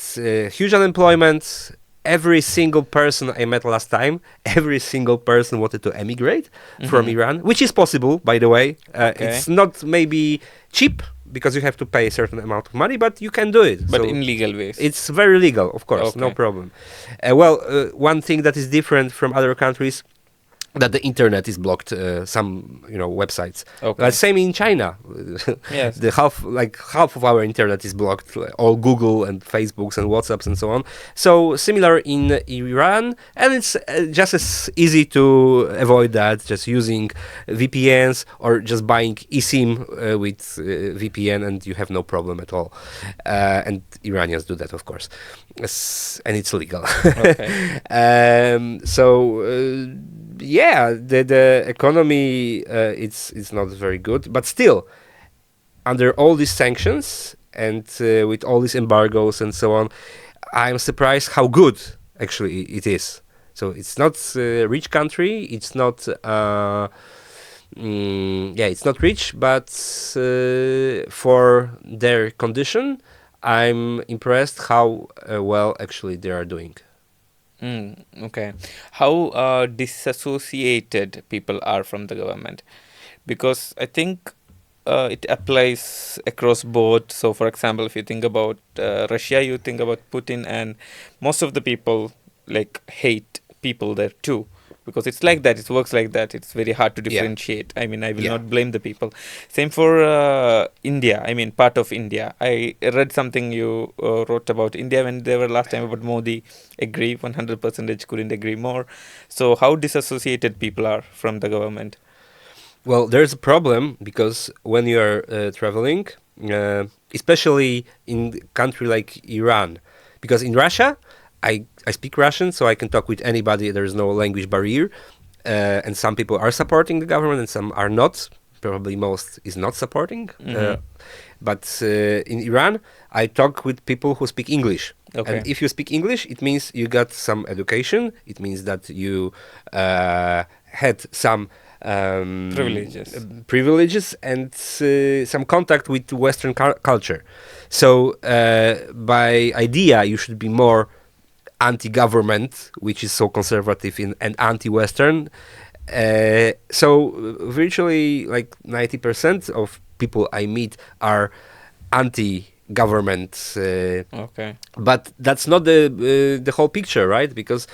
huge unemployment. Every single person I met last time, every single person wanted to emigrate from Mm-hmm. Iran, which is possible, by the way. Okay. It's not maybe cheap because you have to pay a certain amount of money, but you can do it. But So in legal ways. it's very legal, of course, no Okay. problem. One thing that is different from other countries that the internet is blocked. Some websites. Okay. Same in China. Yes. The half of our internet is blocked. All Google and Facebooks and WhatsApps and so on. So similar in Iran, and it's just as easy to avoid that. Just using VPNs or just buying eSIM with VPN, and you have no problem at all. And Iranians do that, of course, and it's legal. Okay. Yeah, the economy it's not very good, but still, under all these sanctions and with all these embargoes and so on, I'm surprised how good actually it is. So it's not a rich country. It's not Yeah, it's not rich, but for their condition, I'm impressed how well actually they are doing. Okay. How disassociated people are from the government? Because I think it applies across board. So, for example, if you think about Russia, you think about Putin, and most of the people like hate people there too. Because it's like that, it works like that. It's very hard to Yeah. differentiate. I mean, I will Yeah. not blame the people. Same for India. I mean, part of India. I read something you wrote about India when they were last time about Modi. Agree, 100% couldn't agree more. So, how disassociated people are from the government? Well, there's a problem because when you are traveling, especially in a country like Iran, because in Russia, I speak Russian, so I can talk with anybody. There is no language barrier, and some people are supporting the government, and some are not. Probably most is not supporting. But in Iran, I talk with people who speak English. Okay. And if you speak English, it means you got some education. It means that you had some privileges and some contact with Western culture. So by idea, you should be more anti-government, which is so conservative and anti-Western. So virtually like 90% of people I meet are anti-government. Okay. But that's not the whole picture, right? Because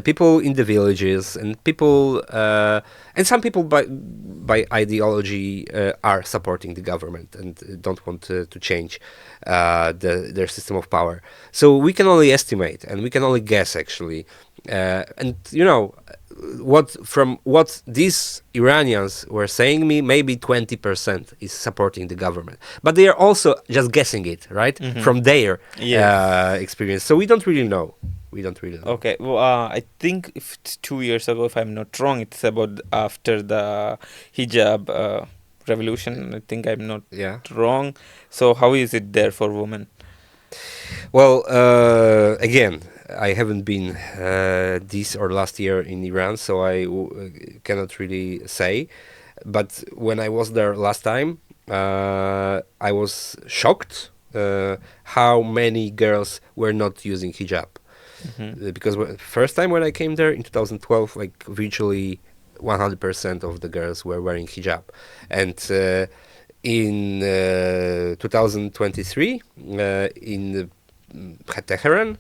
people in the villages and people and some people by ideology are supporting the government and don't want to change their system of power. So we can only estimate and we can only guess actually. And you know what these Iranians were saying me, maybe 20% is supporting the government, but they are also just guessing it, right? From their experience. So we don't really know. Okay. Well, I think if it's 2 years ago, if I'm not wrong, it's about after the hijab revolution. I think I'm not wrong. So how is it there for women? Well, again, I haven't been this or last year in Iran, so I cannot really say. But when I was there last time, I was shocked how many girls were not using hijab. Because first time when I came there in 2012, like virtually 100% of the girls were wearing hijab. And in 2023, in Tehran,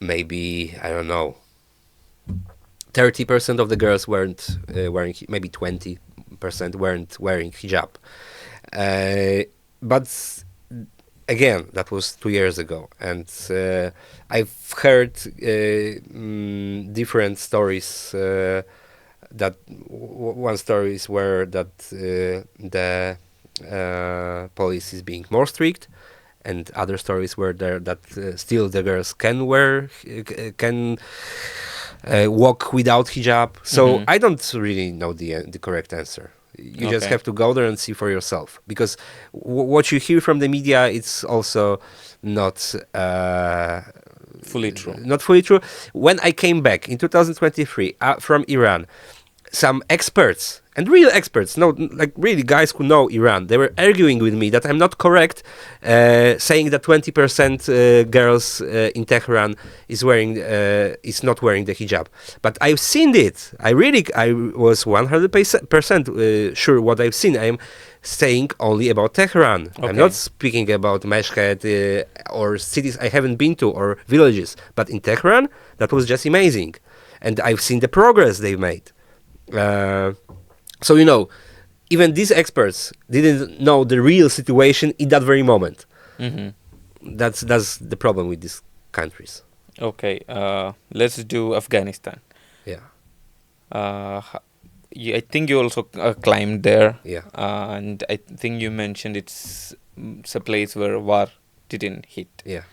maybe, I don't know, 30% of the girls weren't wearing, maybe 20% weren't wearing hijab. But again, that was 2 years ago. And I've heard different stories that one story is where that the police is being more strict, and other stories where there that still the girls can wear can walk without hijab. So I don't really know the correct answer. You just have to go there and see for yourself, because what you hear from the media, it's also not fully true. Not fully true. When I came back in 2023 from Iran, some experts, and real experts, no, like really guys who know Iran, they were arguing with me that I'm not correct, saying that 20% girls in Tehran is not wearing the hijab. But I've seen it. I was 100% sure what I've seen. I'm saying only about Tehran. I'm not speaking about Mashhad or cities I haven't been to or villages. But in Tehran, that was just amazing. And I've seen the progress they've made. So, even these experts didn't know the real situation in that very moment. That's the problem with these countries. Okay, let's do Afghanistan. Yeah. I think you also climbed there. Yeah. And I think you mentioned it's a place where war didn't hit. Yeah.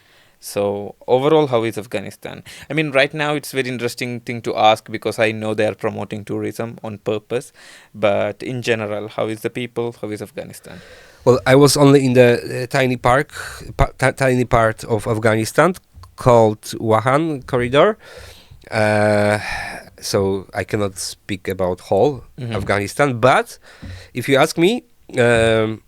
So overall, how is Afghanistan? I mean, right now it's very interesting thing to ask because I know they are promoting tourism on purpose. But in general, how is the people? How is Afghanistan? Well, I was only in the tiny part of Afghanistan called Wahan Corridor. so I cannot speak about whole Mm-hmm. Afghanistan. But if you ask me, um,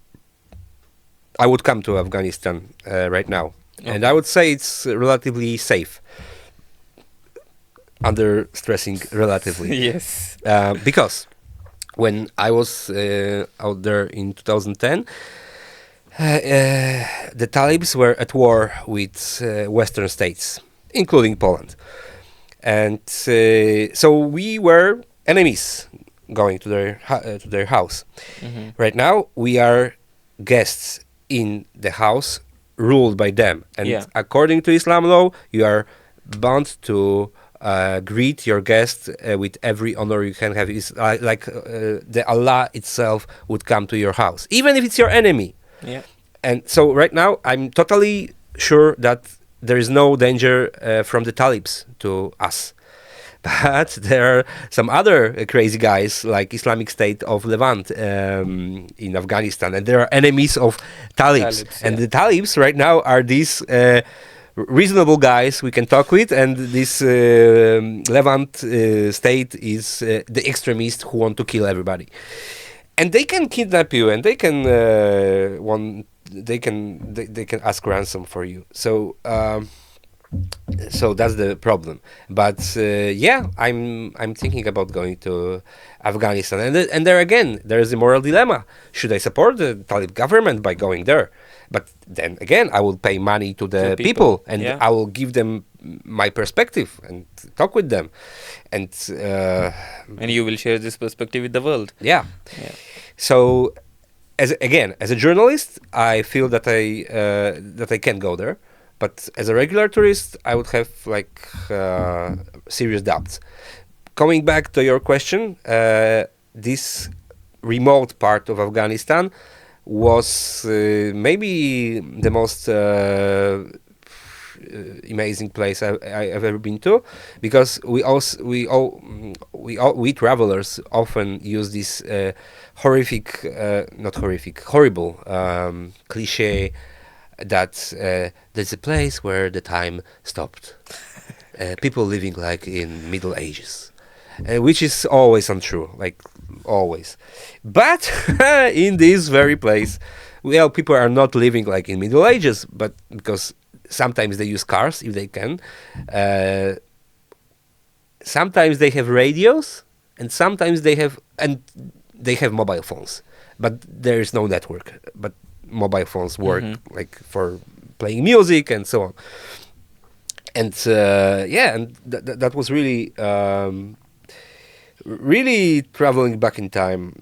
I would come to Afghanistan right now, and I Okay. would say it's relatively safe. Under stressing relatively, Yes. because when I was out there in 2010, the Talibs were at war with Western states, including Poland, and so we were enemies going to their house. Mm-hmm. Right now, we are guests in the house ruled by them, and Yeah. according to Islam law, you are bound to greet your guest with every honor you can have. It's like the Allah itself would come to your house, even if it's your enemy. Yeah. And so right now, I'm totally sure that there is no danger from the Talibs to us. But there are some other crazy guys like Islamic State of Levant in Afghanistan, and there are enemies of Talibs. Talibs. And Yeah. the Talibs right now are these reasonable guys we can talk with, and this Levant state is the extremists who want to kill everybody. And they can kidnap you, and they can they can ask ransom for you. So that's the problem. But yeah, I'm thinking about going to Afghanistan, and there again, there is a moral dilemma. Should I support the Talib government by going there? But then again, I will pay money to To the people. people, and Yeah. I will give them my perspective and talk with them, and And you will share this perspective with the world. yeah. Yeah. So as a journalist, I feel that I can go there, but as a regular tourist, I would have like serious doubts. Coming back to your question, this remote part of Afghanistan was maybe the most amazing place I've ever been to, because we travelers often use this horrific, not horrific, horrible cliche that there's a place where the time stopped. People living like in Middle Ages, which is always untrue, like always. But in this very place, well, people are not living like in Middle Ages, but because sometimes they use cars if they can. Sometimes they have radios, and sometimes they have mobile phones, but there is no network. But mobile phones work like for playing music and so on. And yeah, and that was really really traveling back in time.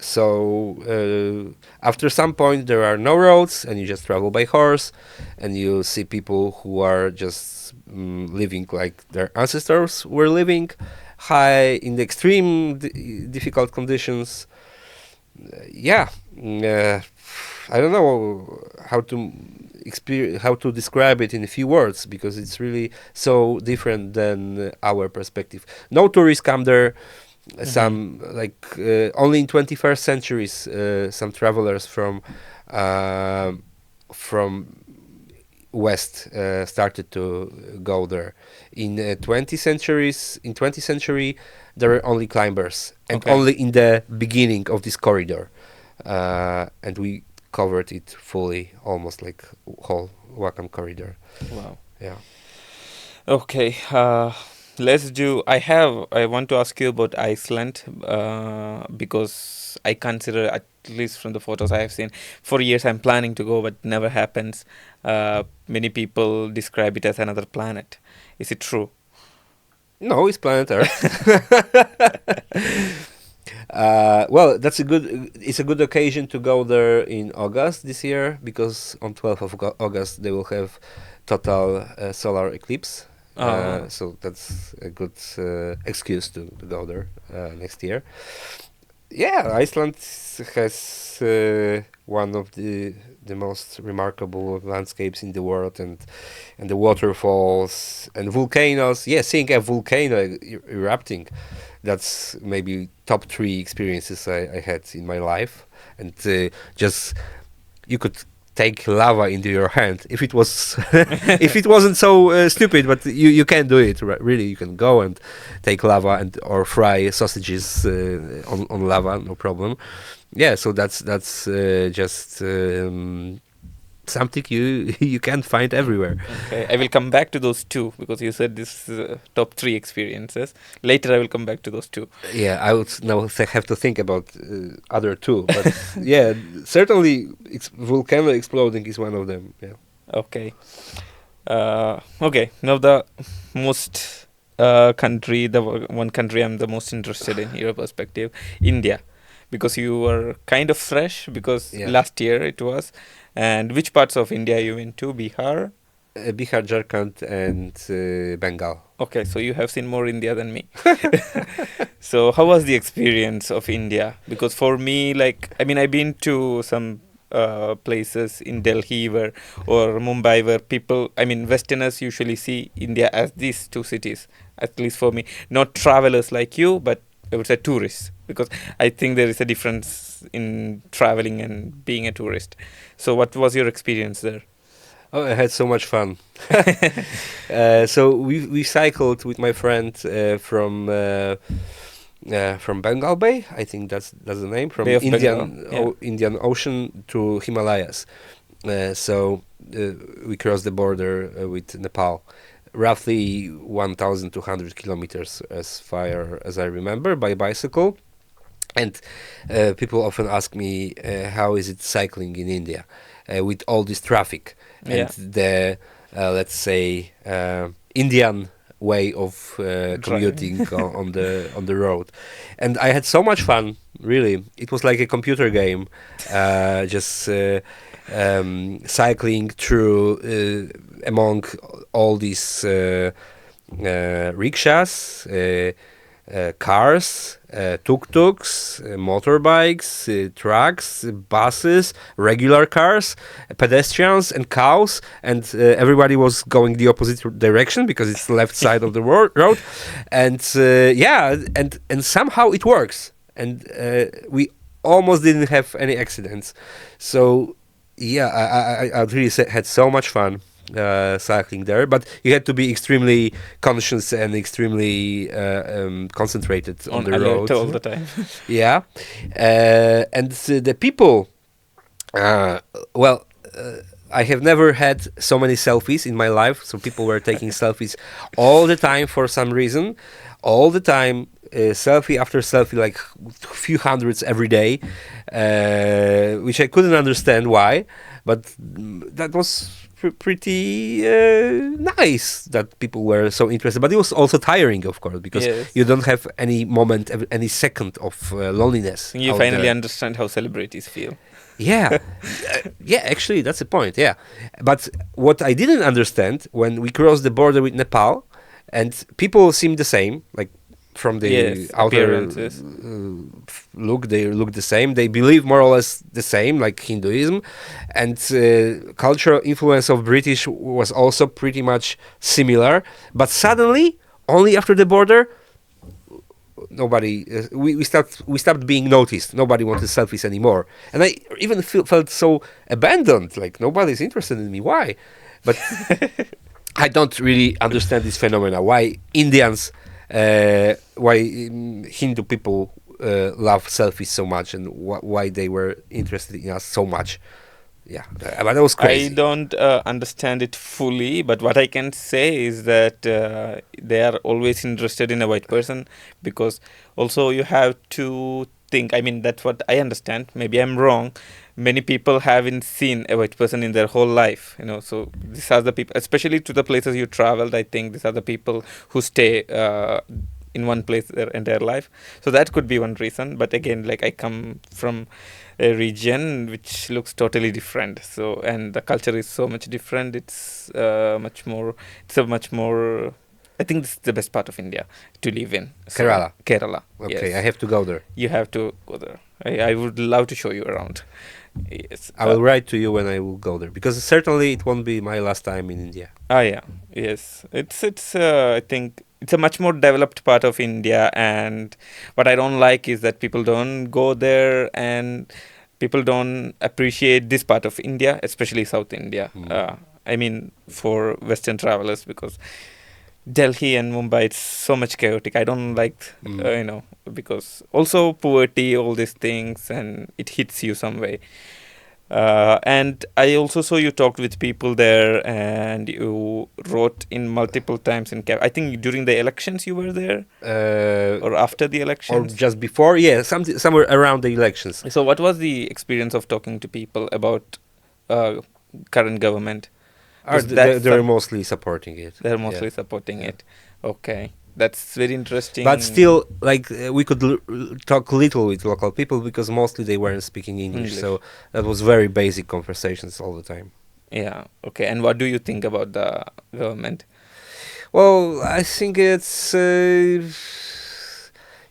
So after some point, there are no roads, and you just travel by horse, and you see people who are just living like their ancestors were living, high in the extreme difficult conditions. Yeah, I don't know how to describe it in a few words, because it's really so different than our perspective. No tourists come there. Some like only in 21st centuries, some travelers from west started to go there. In 20th century, there were only climbers, and Okay. only in the beginning of this corridor, and we covered it fully, almost like whole Wakam corridor. Wow. Yeah. Okay. Let's do. I want to ask you about Iceland because I consider, at least from the photos I have seen, for years I'm planning to go, but never happens. Many people describe it as another planet. Is it true? No, it's planet Earth. Well, it's a good occasion to go there in August this year, because on 12th of August they will have total solar eclipse. So that's a good excuse to go there next year. Yeah, Iceland has one of the most remarkable landscapes in the world, and the waterfalls and volcanoes. Yeah, seeing a volcano erupting, that's maybe top 3 experiences I had in my life. And just you could take lava into your hand. If it was, if it wasn't so stupid, but you can do it. Really, you can go and take lava and or fry sausages on lava, no problem. Yeah, so that's just something you can find everywhere. Okay, I will come back to those two because you said this top three experiences. Later, I will come back to those two. Yeah, I would now have to think about other two, but yeah, certainly volcano exploding is one of them. Yeah. Okay. Okay. Now the most country, one country I'm the most interested in your perspective, India, because you were kind of fresh because Yeah. last year it was. And which parts of India you went to? Bihar. Bihar, Jharkhand, and Bengal. Okay, so you have seen more India than me. So how was the experience of India? Because for me, like, I mean, I've been to some places in Delhi where or Mumbai where people, I mean, Westerners usually see India as these two cities. At least for me, not travelers like you, but I would say tourists, because I think there is a difference in traveling and being a tourist. So what was your experience there? Oh, I had so much fun. So we cycled with my friend from Bengal Bay. I think that's the name, from Bay of Bengal. Yeah. Indian Ocean to Himalayas. So we crossed the border with Nepal, roughly 1,200 kilometers as far as I remember by bicycle. And people often ask me, how is it cycling in India with all this traffic and the, let's say, Indian way of commuting on the road. And I had so much fun, really. It was like a computer game, just cycling through among all these rickshaws, cars, tuk-tuks, motorbikes, trucks, buses, regular cars, pedestrians and cows, and everybody was going the opposite direction because it's the left side of the road, and and somehow it works, and we almost didn't have any accidents. So yeah, I really had so much fun cycling there, but you had to be extremely conscious and extremely concentrated on the road all the time. Yeah, and the people, well, I have never had so many selfies in my life. So people were taking selfies all the time for some reason, all the time, selfie after selfie, like a few hundreds every day, which I couldn't understand why, but that was pretty nice that people were so interested. But it was also tiring, of course, because you don't have any moment, any second of loneliness. You finally understand how celebrities feel. Yeah, yeah. Actually, that's the point. Yeah, but what I didn't understand when we crossed the border with Nepal, and people seem the same, like from the outer look, they look the same. They believe more or less the same, like Hinduism, and cultural influence of British was also pretty much similar. But suddenly, only after the border, nobody we stopped being noticed. Nobody wanted selfies anymore, and I even felt so abandoned, like nobody's interested in me. Why? But I don't really understand this phenomena, why Indians, why Hindu people love selfies so much, and why they were interested in us so much. Yeah, but that was crazy. I don't understand it fully, but what I can say is that they are always interested in a white person, because also you have to think, I mean, that's what I understand. Maybe I'm wrong. Many people haven't seen a white person in their whole life, so these are the people, especially to the places you traveled. I think these are the people who stay in one place their entire life. So that could be one reason. But again, like, I come from a region which looks totally different, and the culture is so much different. It's a much more, I think this is the best part of India to live in. So, Kerala. Okay, yes. I have to go there. You have to go there. I would love to show you around. Yes. I will write to you when I will go there, because certainly it won't be my last time in India. Yeah. Yes. It's I think it's a much more developed part of India, and what I don't like is that people don't go there and people don't appreciate this part of India, especially South India. I mean, for Western travelers, because Delhi and Mumbai, it's so much chaotic. I don't like, because also poverty, all these things, and it hits you some way. And I also saw you talked with people there, and you wrote in multiple times in I think during the elections you were there, or after the or elections. just before, yeah, somewhere around the elections. So, what was the experience of talking to people about current government? They're mostly supporting it. They're mostly supporting it. Okay, that's very interesting. But still, like we could talk little with local people because mostly they weren't speaking English. So that was very basic conversations all the time. Yeah. Okay. And what do you think about the government? Well, I think it's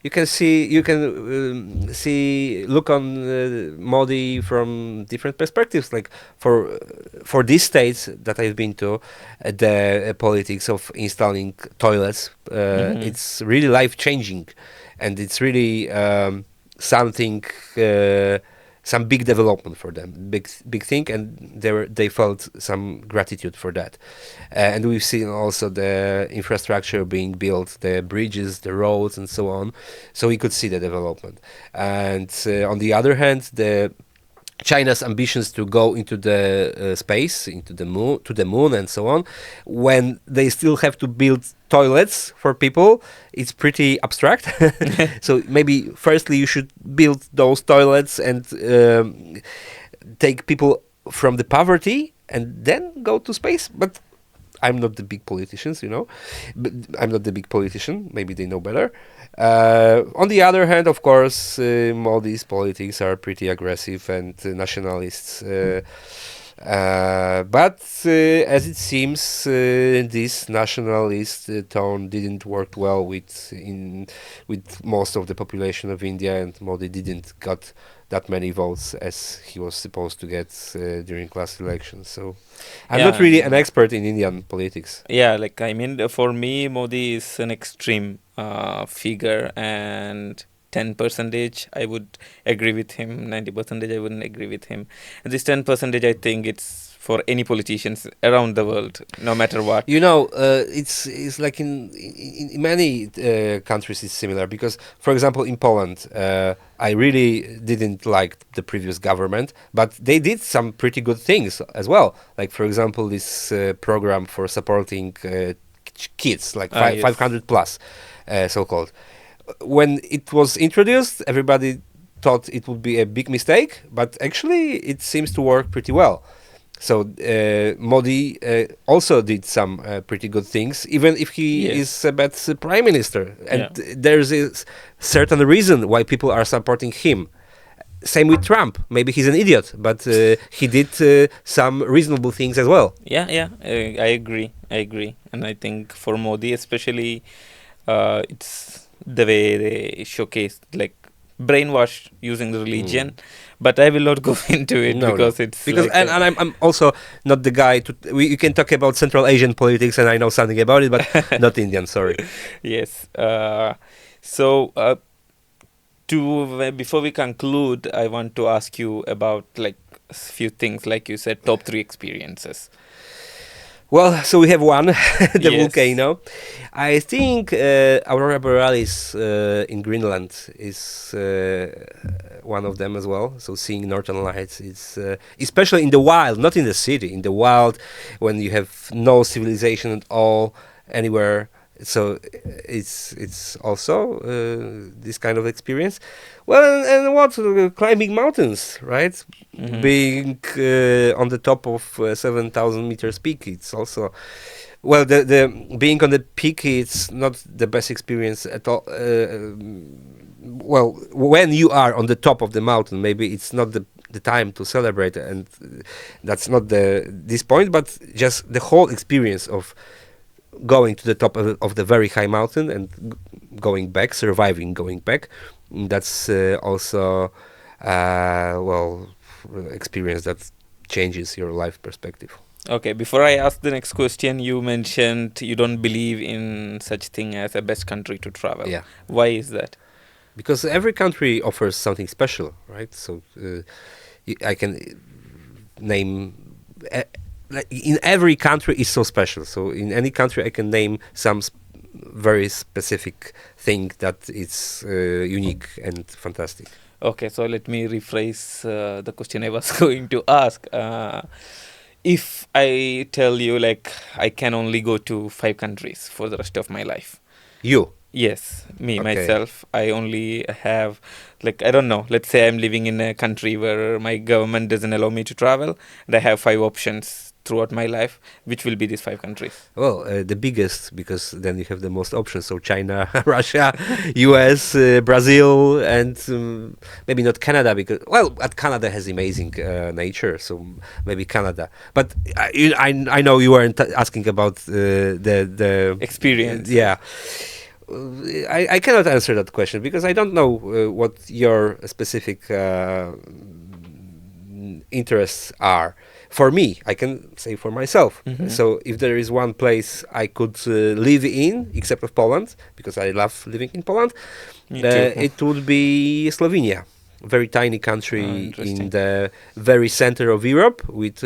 you can look on Modi from different perspectives. Like for these states that I've been to, the politics of installing toilets, it's really life changing, and it's really something. Some big development for them, big thing, and they felt some gratitude for that. And we've seen also the infrastructure being built, the bridges, the roads, and so on. So we could see the development. And on the other hand, the China's ambitions to go into the space, into the moon, and so on, when they still have to build toilets for people, it's pretty abstract. So maybe firstly you should build those toilets and take people from the poverty and then go to space. But I'm not the big politicians, but I'm not the big politician. Maybe they know better. On the other hand, of course, Modi's politics are pretty aggressive and nationalists. But as it seems, this nationalist tone didn't work well with most of the population of India, and Modi didn't got that many votes as he was supposed to get during last elections. So I'm not really an expert in Indian politics. Yeah, like I mean, for me, Modi is an extreme figure, and 10% I would agree with him, 90% I wouldn't agree with him. And this 10% I think it's for any politicians around the world, no matter what. It's like in many countries it's similar, because, for example, in Poland, I really didn't like the previous government, but they did some pretty good things as well. Like, for example, this program for supporting kids, like 500 plus, so-called. When it was introduced, everybody thought it would be a big mistake, but actually it seems to work pretty well. So Modi also did some pretty good things, even if he is a bad prime minister. And there's a certain reason why people are supporting him. Same with Trump. Maybe he's an idiot, but he did some reasonable things as well. Yeah, I agree. And I think for Modi especially, it's the way they showcase, like, brainwash using the religion. But I will not go into it because and I'm also not the guy to. You can talk about Central Asian politics, and I know something about it, but not Indian. Sorry. Yes. So before we conclude, I want to ask you about like a few things, like you said, top 3 experiences. Well, so we have one, the volcano. I think Aurora Borealis in Greenland is one of them as well. So seeing Northern Lights is, especially in the wild, not in the city, in the wild, when you have no civilization at all anywhere. So it's also this kind of experience. Well, and what climbing mountains, right? Being on the top of 7,000 meters peak, it's also the being on the peak. It's not the best experience at all. Well, when you are on the top of the mountain, maybe it's not the time to celebrate, and that's not this point, but just the whole experience of going to the top of the very high mountain and going back, surviving going back. That's also experience that changes your life perspective. Okay, before I ask the next question, you mentioned you don't believe in such thing as a best country to travel. Yeah. Why is that? because every country offers something special, right? So I can name uh, like in every country is so special. So in any country, I can name some very specific thing that is unique and fantastic. Okay, so let me rephrase the question I was going to ask. If I tell you like I can only go to 5 countries for the rest of my life. You. Yes, me Okay. myself. I only have, like, I don't know. Let's say I'm living in a country where my government doesn't allow me to travel, and I have 5 options throughout my life. Which will be these 5 countries? Well, the biggest, because then you have the most options. So China, Russia, US, Brazil, and maybe not Canada, because well, Canada has amazing nature. So maybe Canada. But I know you weren't asking about the Experience. yeah. I cannot answer that question because I don't know what your specific interests are. For me, I can say for myself. Mhm. So if there is one place I could live in, except of Poland, because I love living in Poland, Me too. it would be Slovenia. Very tiny Oh, country in interesting. the very center of Europe with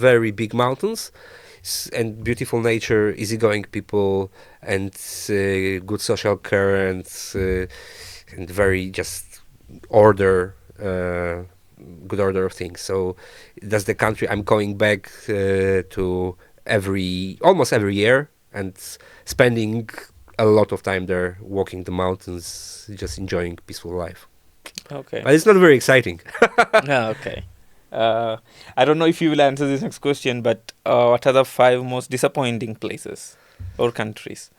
very big mountains and beautiful nature, easygoing people, and good social care and very just order. Good order of things. So that's the country I'm going back to almost every year and spending a lot of time there, walking the mountains, just enjoying peaceful life. Okay. But it's not very exciting. Okay. Uh, I don't know if you will answer this next question, but what are the 5 most disappointing places or countries?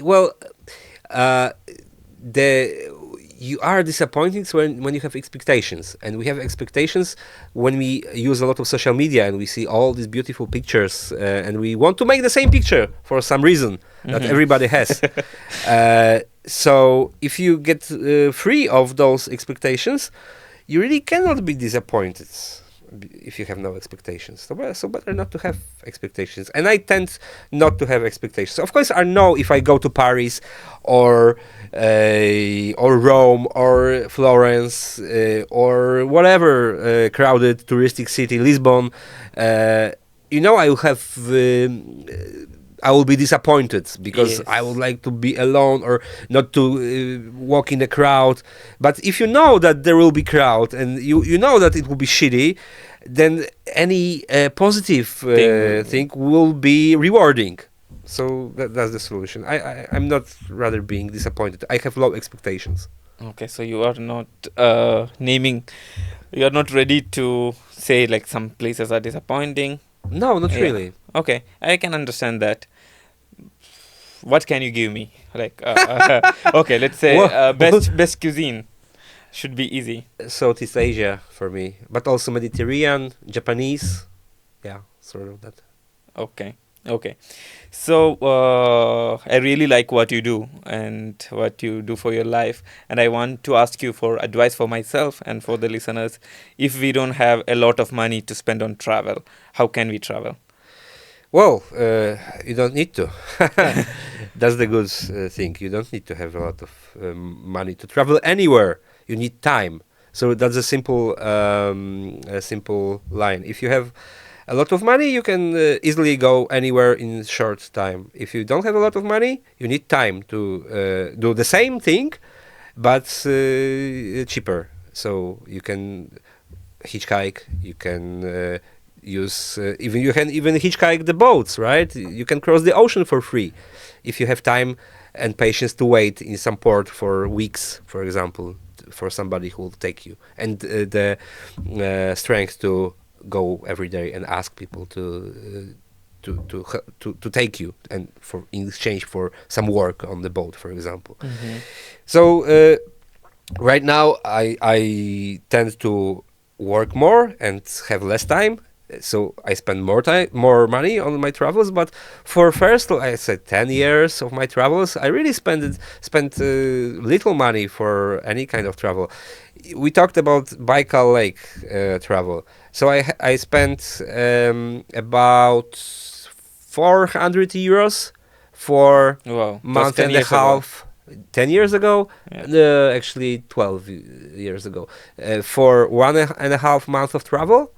Well, uh, the you are disappointed when you have expectations, and we have expectations when we use a lot of social media and we see all these beautiful pictures, and we want to make the same picture for some reason that Mhm. everybody has. So if you get free of those expectations, you really cannot be disappointed if you have no expectations. So better not to have expectations. And I tend not to have expectations. Of course, I know if I go to Paris or Rome or Florence or whatever crowded touristic city, Lisbon, I will have. I will be disappointed because I would Yes. like to be alone or not to walk in the crowd. But if you know that there will be crowd and you know that it will be shitty, then any positive thing will be rewarding. So that's the solution. I'm not rather being disappointed. I have low expectations. Okay, so you are not naming, you are not ready to say like some places are disappointing. No, not Yeah. really. Okay, I can understand that. What can you give me? Like, okay, let's say Well, best cuisine should be easy. Southeast Asia for me, but also Mediterranean, Japanese. Yeah, sort of that. Okay, okay. So I really like what you do and what you do for your life, and I want to ask you for advice for myself and for the listeners. If we don't have a lot of money to spend on travel, how can we travel? Well, you don't need to. That's the good thing. You don't need to have a lot of money to travel anywhere. You need time. So that's a simple line. If you have a lot of money, you can easily go anywhere in short time. If you don't have a lot of money, you need time to do the same thing, but cheaper. So you can hitchhike. You can use even hitchhike the boats, right? You can cross the ocean for free if you have time and patience to wait in some port for weeks, for example, for somebody who will take you, and the strength to go every day and ask people to take you and for in exchange for some work on the boat, for example. Mm-hmm. So right now I tend to work more and have less time, so I spend more money on my travels. But for first, I said 10 years of my travels, I really spent little money for any kind of travel. We talked about Baikal Lake travel, so I spent about 400 euros for Wow, it was month 10 and a years ago. half 10 years ago, Yeah. actually 12 years ago, for 1.5 months of travel.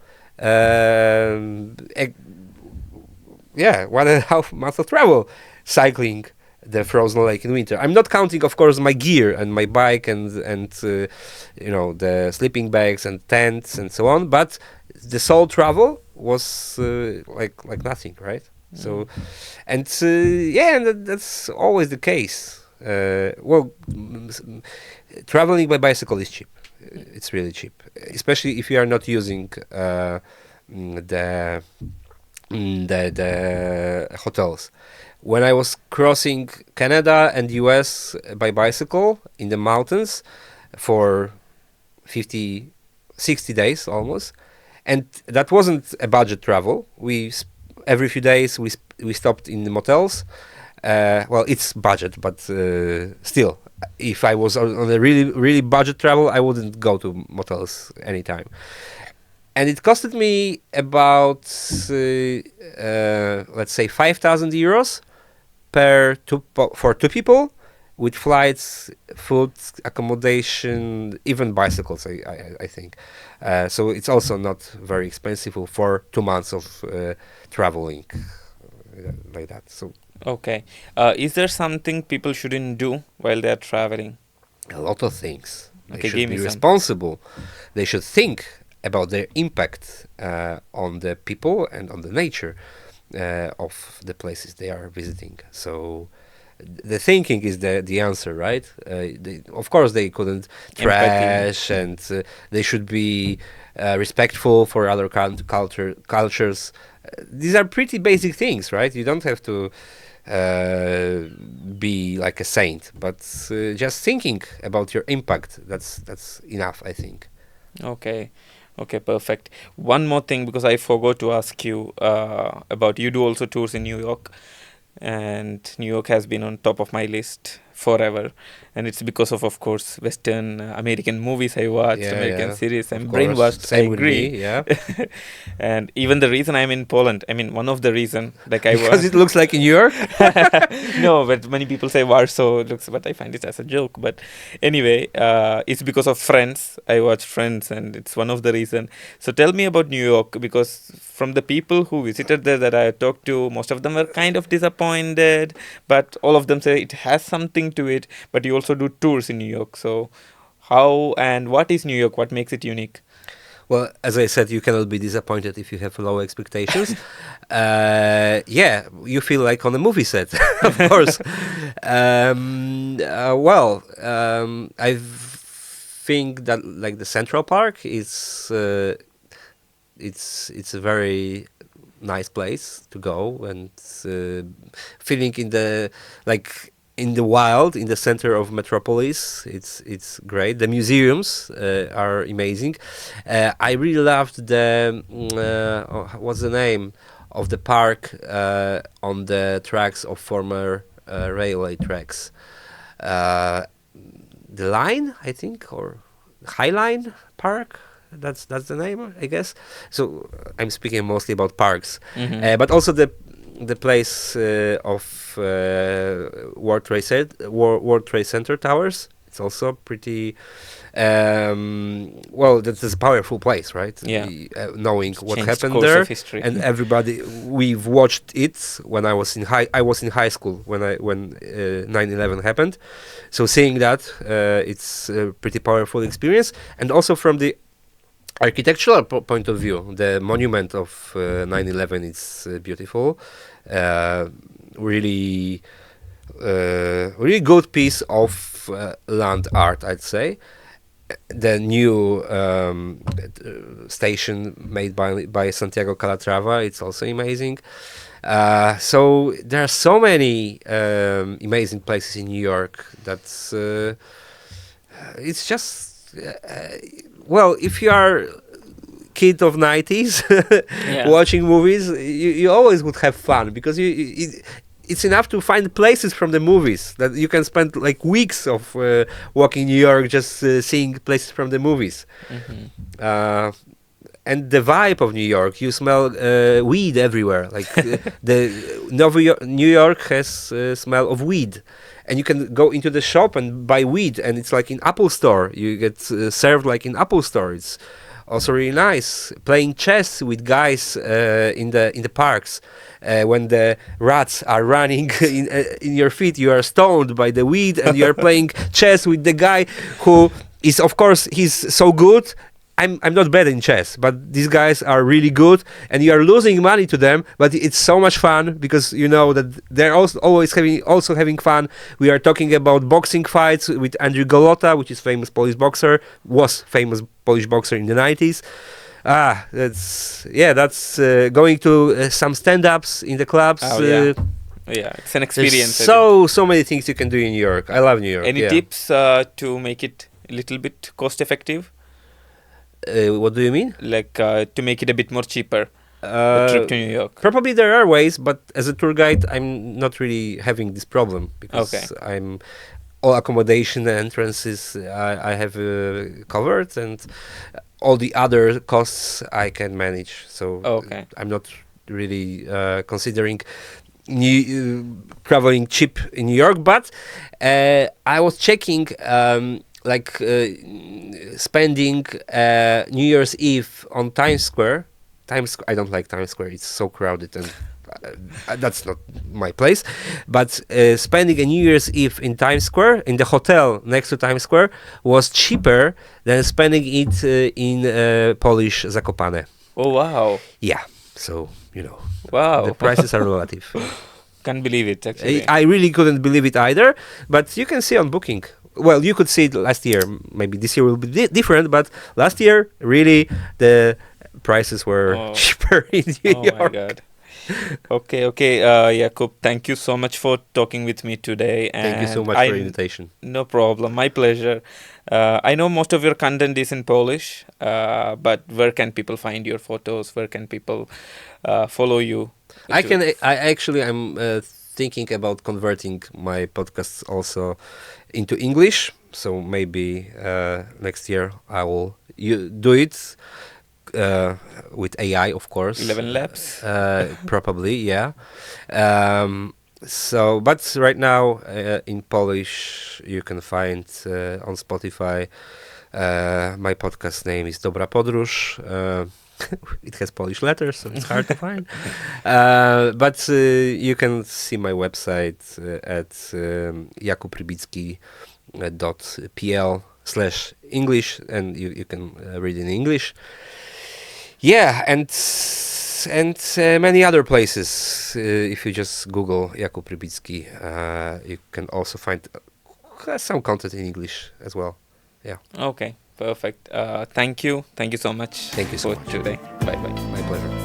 Yeah, 1.5 months of travel cycling the frozen lake in winter. I'm not counting, of course, my gear and my bike and the sleeping bags and tents and so on. But the sole travel was like nothing, right? So, and yeah, and that's always the case. Traveling by bicycle is cheap. It's really cheap, especially if you are not using the the hotels. When I was crossing Canada and US by bicycle in the mountains for 50, 60 days almost, and that wasn't a budget travel. Every few days we stopped in the motels. Well, it's budget, but still, if I was on a really budget travel, I wouldn't go to motels anytime. And it costed me about let's say 5,000 euros for two people, with flights, food, accommodation, even bicycles. I think so. It's also not very expensive for 2 months of traveling like that. So Okay. Is there something people shouldn't do while they're traveling? a lot of things. They Okay, should give be me some. responsible. They should think about their impact on the people and on the nature of the places they are visiting. So the thinking is the answer, right? Of course, they couldn't Empathy. trash, and they should be respectful for other cultures. These are pretty basic things, right? You don't have to be like a saint, but just thinking about your impact, that's enough, I think. Okay. Okay, perfect. One more thing, because I forgot to ask you about, you do also tours in New York, and New York has been on top of my list forever, and it's because of course, Western American movies I watched, Yeah, American yeah, series. of I'm course. brainwashed. I Same with agree. me, yeah. And even the reason I'm in Poland, I mean, one of the reason, like I Because was. it looks like in New York. No, but many people say Warsaw looks, but I find it as a joke. But anyway, it's because of Friends. I watch Friends, and it's one of the reason. So tell me about New York, because from the people who visited there that I talked to, most of them were kind of disappointed, but all of them say it has something to it. But you also do tours in New York, so how and what is New York? What makes it unique? Well, as I said, you cannot be disappointed if you have low expectations. Yeah, you feel like on a movie set, of course. I think that like the Central Park is it's a very nice place to go, and feeling in the like in the wild, in the center of metropolis. It's great. The museums are amazing. I really loved what's the name of the park on the tracks of former railway tracks. Uh, the Line, I think, or High Line Park. That's the name, I guess. So I'm speaking mostly about parks, but also the place of World Trade Center towers. It's also pretty. Well, that's a powerful place, right? Yeah, Knowing it's what changed happened course there, of history. and everybody we've watched it when I was in high school when 9/11 happened. So seeing that, it's a pretty powerful experience, and also from the architectural point of view, the monument of 9/11 is beautiful. Uh, really, really good piece of land art, I'd say. The new station made by Santiago Calatrava, it's also amazing. So there are so many amazing places in New York. That's it's just well, if you are kid of 90s Yeah. watching movies, you always would have fun, because it's enough to find places from the movies that you can spend like weeks of walking New York, just seeing places from the movies. uh, and the vibe of New York, you smell weed everywhere. Like the New York has smell of weed, and you can go into the shop and buy weed, and it's like in Apple Store. You get served like in Apple Store. It's also really nice. Playing chess with guys in the parks. When the rats are running in your feet, you are stoned by the weed, and you are playing chess with the guy who is, of course, he's so good. I'm not bad in chess, but these guys are really good, and you are losing money to them. But it's so much fun because you know that they're also always having fun. We are talking about boxing fights with Andrew Golota, which is was famous Polish boxer in the 90s. That's going to some stand-ups in the clubs. Oh, yeah. Yeah, it's an experience. So many things you can do in New York. I love New York. Any tips to make it a little bit cost effective? What do you mean? Like to make it a bit more cheaper, the trip to New York. Probably there are ways, but as a tour guide, I'm not really having this problem because I'm all accommodation entrances I have covered, and all the other costs I can manage. So I'm not really considering traveling cheap in New York, but I was checking. Spending New Year's Eve on Times Square. I don't like Times Square. It's so crowded, and that's not my place. But spending a New Year's Eve in Times Square, in the hotel next to Times Square, was cheaper than spending it in Polish Zakopane. Oh, wow. Yeah, so, wow, the prices are relative. Can't believe it, actually. I really couldn't believe it either, but you can see on Booking. Well, you could see it last year. Maybe this year will be different, but last year, really, the prices were cheaper in New York. Oh, my God. Okay, Jakub, thank you so much for talking with me today. Thank you so much for the invitation. No problem, my pleasure. I know most of your content is in Polish, but where can people find your photos? Where can people follow you? I'm thinking about converting my podcasts also into English. So maybe next year I will do it with AI, of course. 11 Labs? Probably, yeah. But right now in Polish you can find on Spotify my podcast name is Dobra Podróż. It has Polish letters, so it's hard to find. But you can see my website at jakubrybicki.pl/English, and you can read in English. Yeah, and many other places. If you just Google Jakub Rybicki, you can also find some content in English as well. Yeah. Okay, perfect. Thank you so much. Thank you so much today. Bye bye. My pleasure.